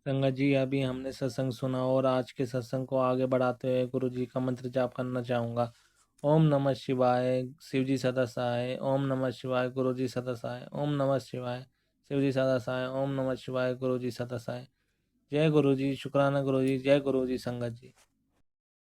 [SPEAKER 1] संगत जी, अभी हमने सत्संग सुना और आज के सत्संग को आगे बढ़ाते हुए गुरु जी का मंत्र जाप करना चाहूँगा। ओम नमः शिवाय, शिव जी सदा सहाय। ओम नमः शिवाय, गुरु जी सदा सहाय। ओम नमः शिवाय, शिव जी सदा सहाय। ओम नमः शिवाय, गुरु जी सदा सहाय। जय गुरु जी, शुक्राना गुरु जी, जय गुरु जी संगत जी।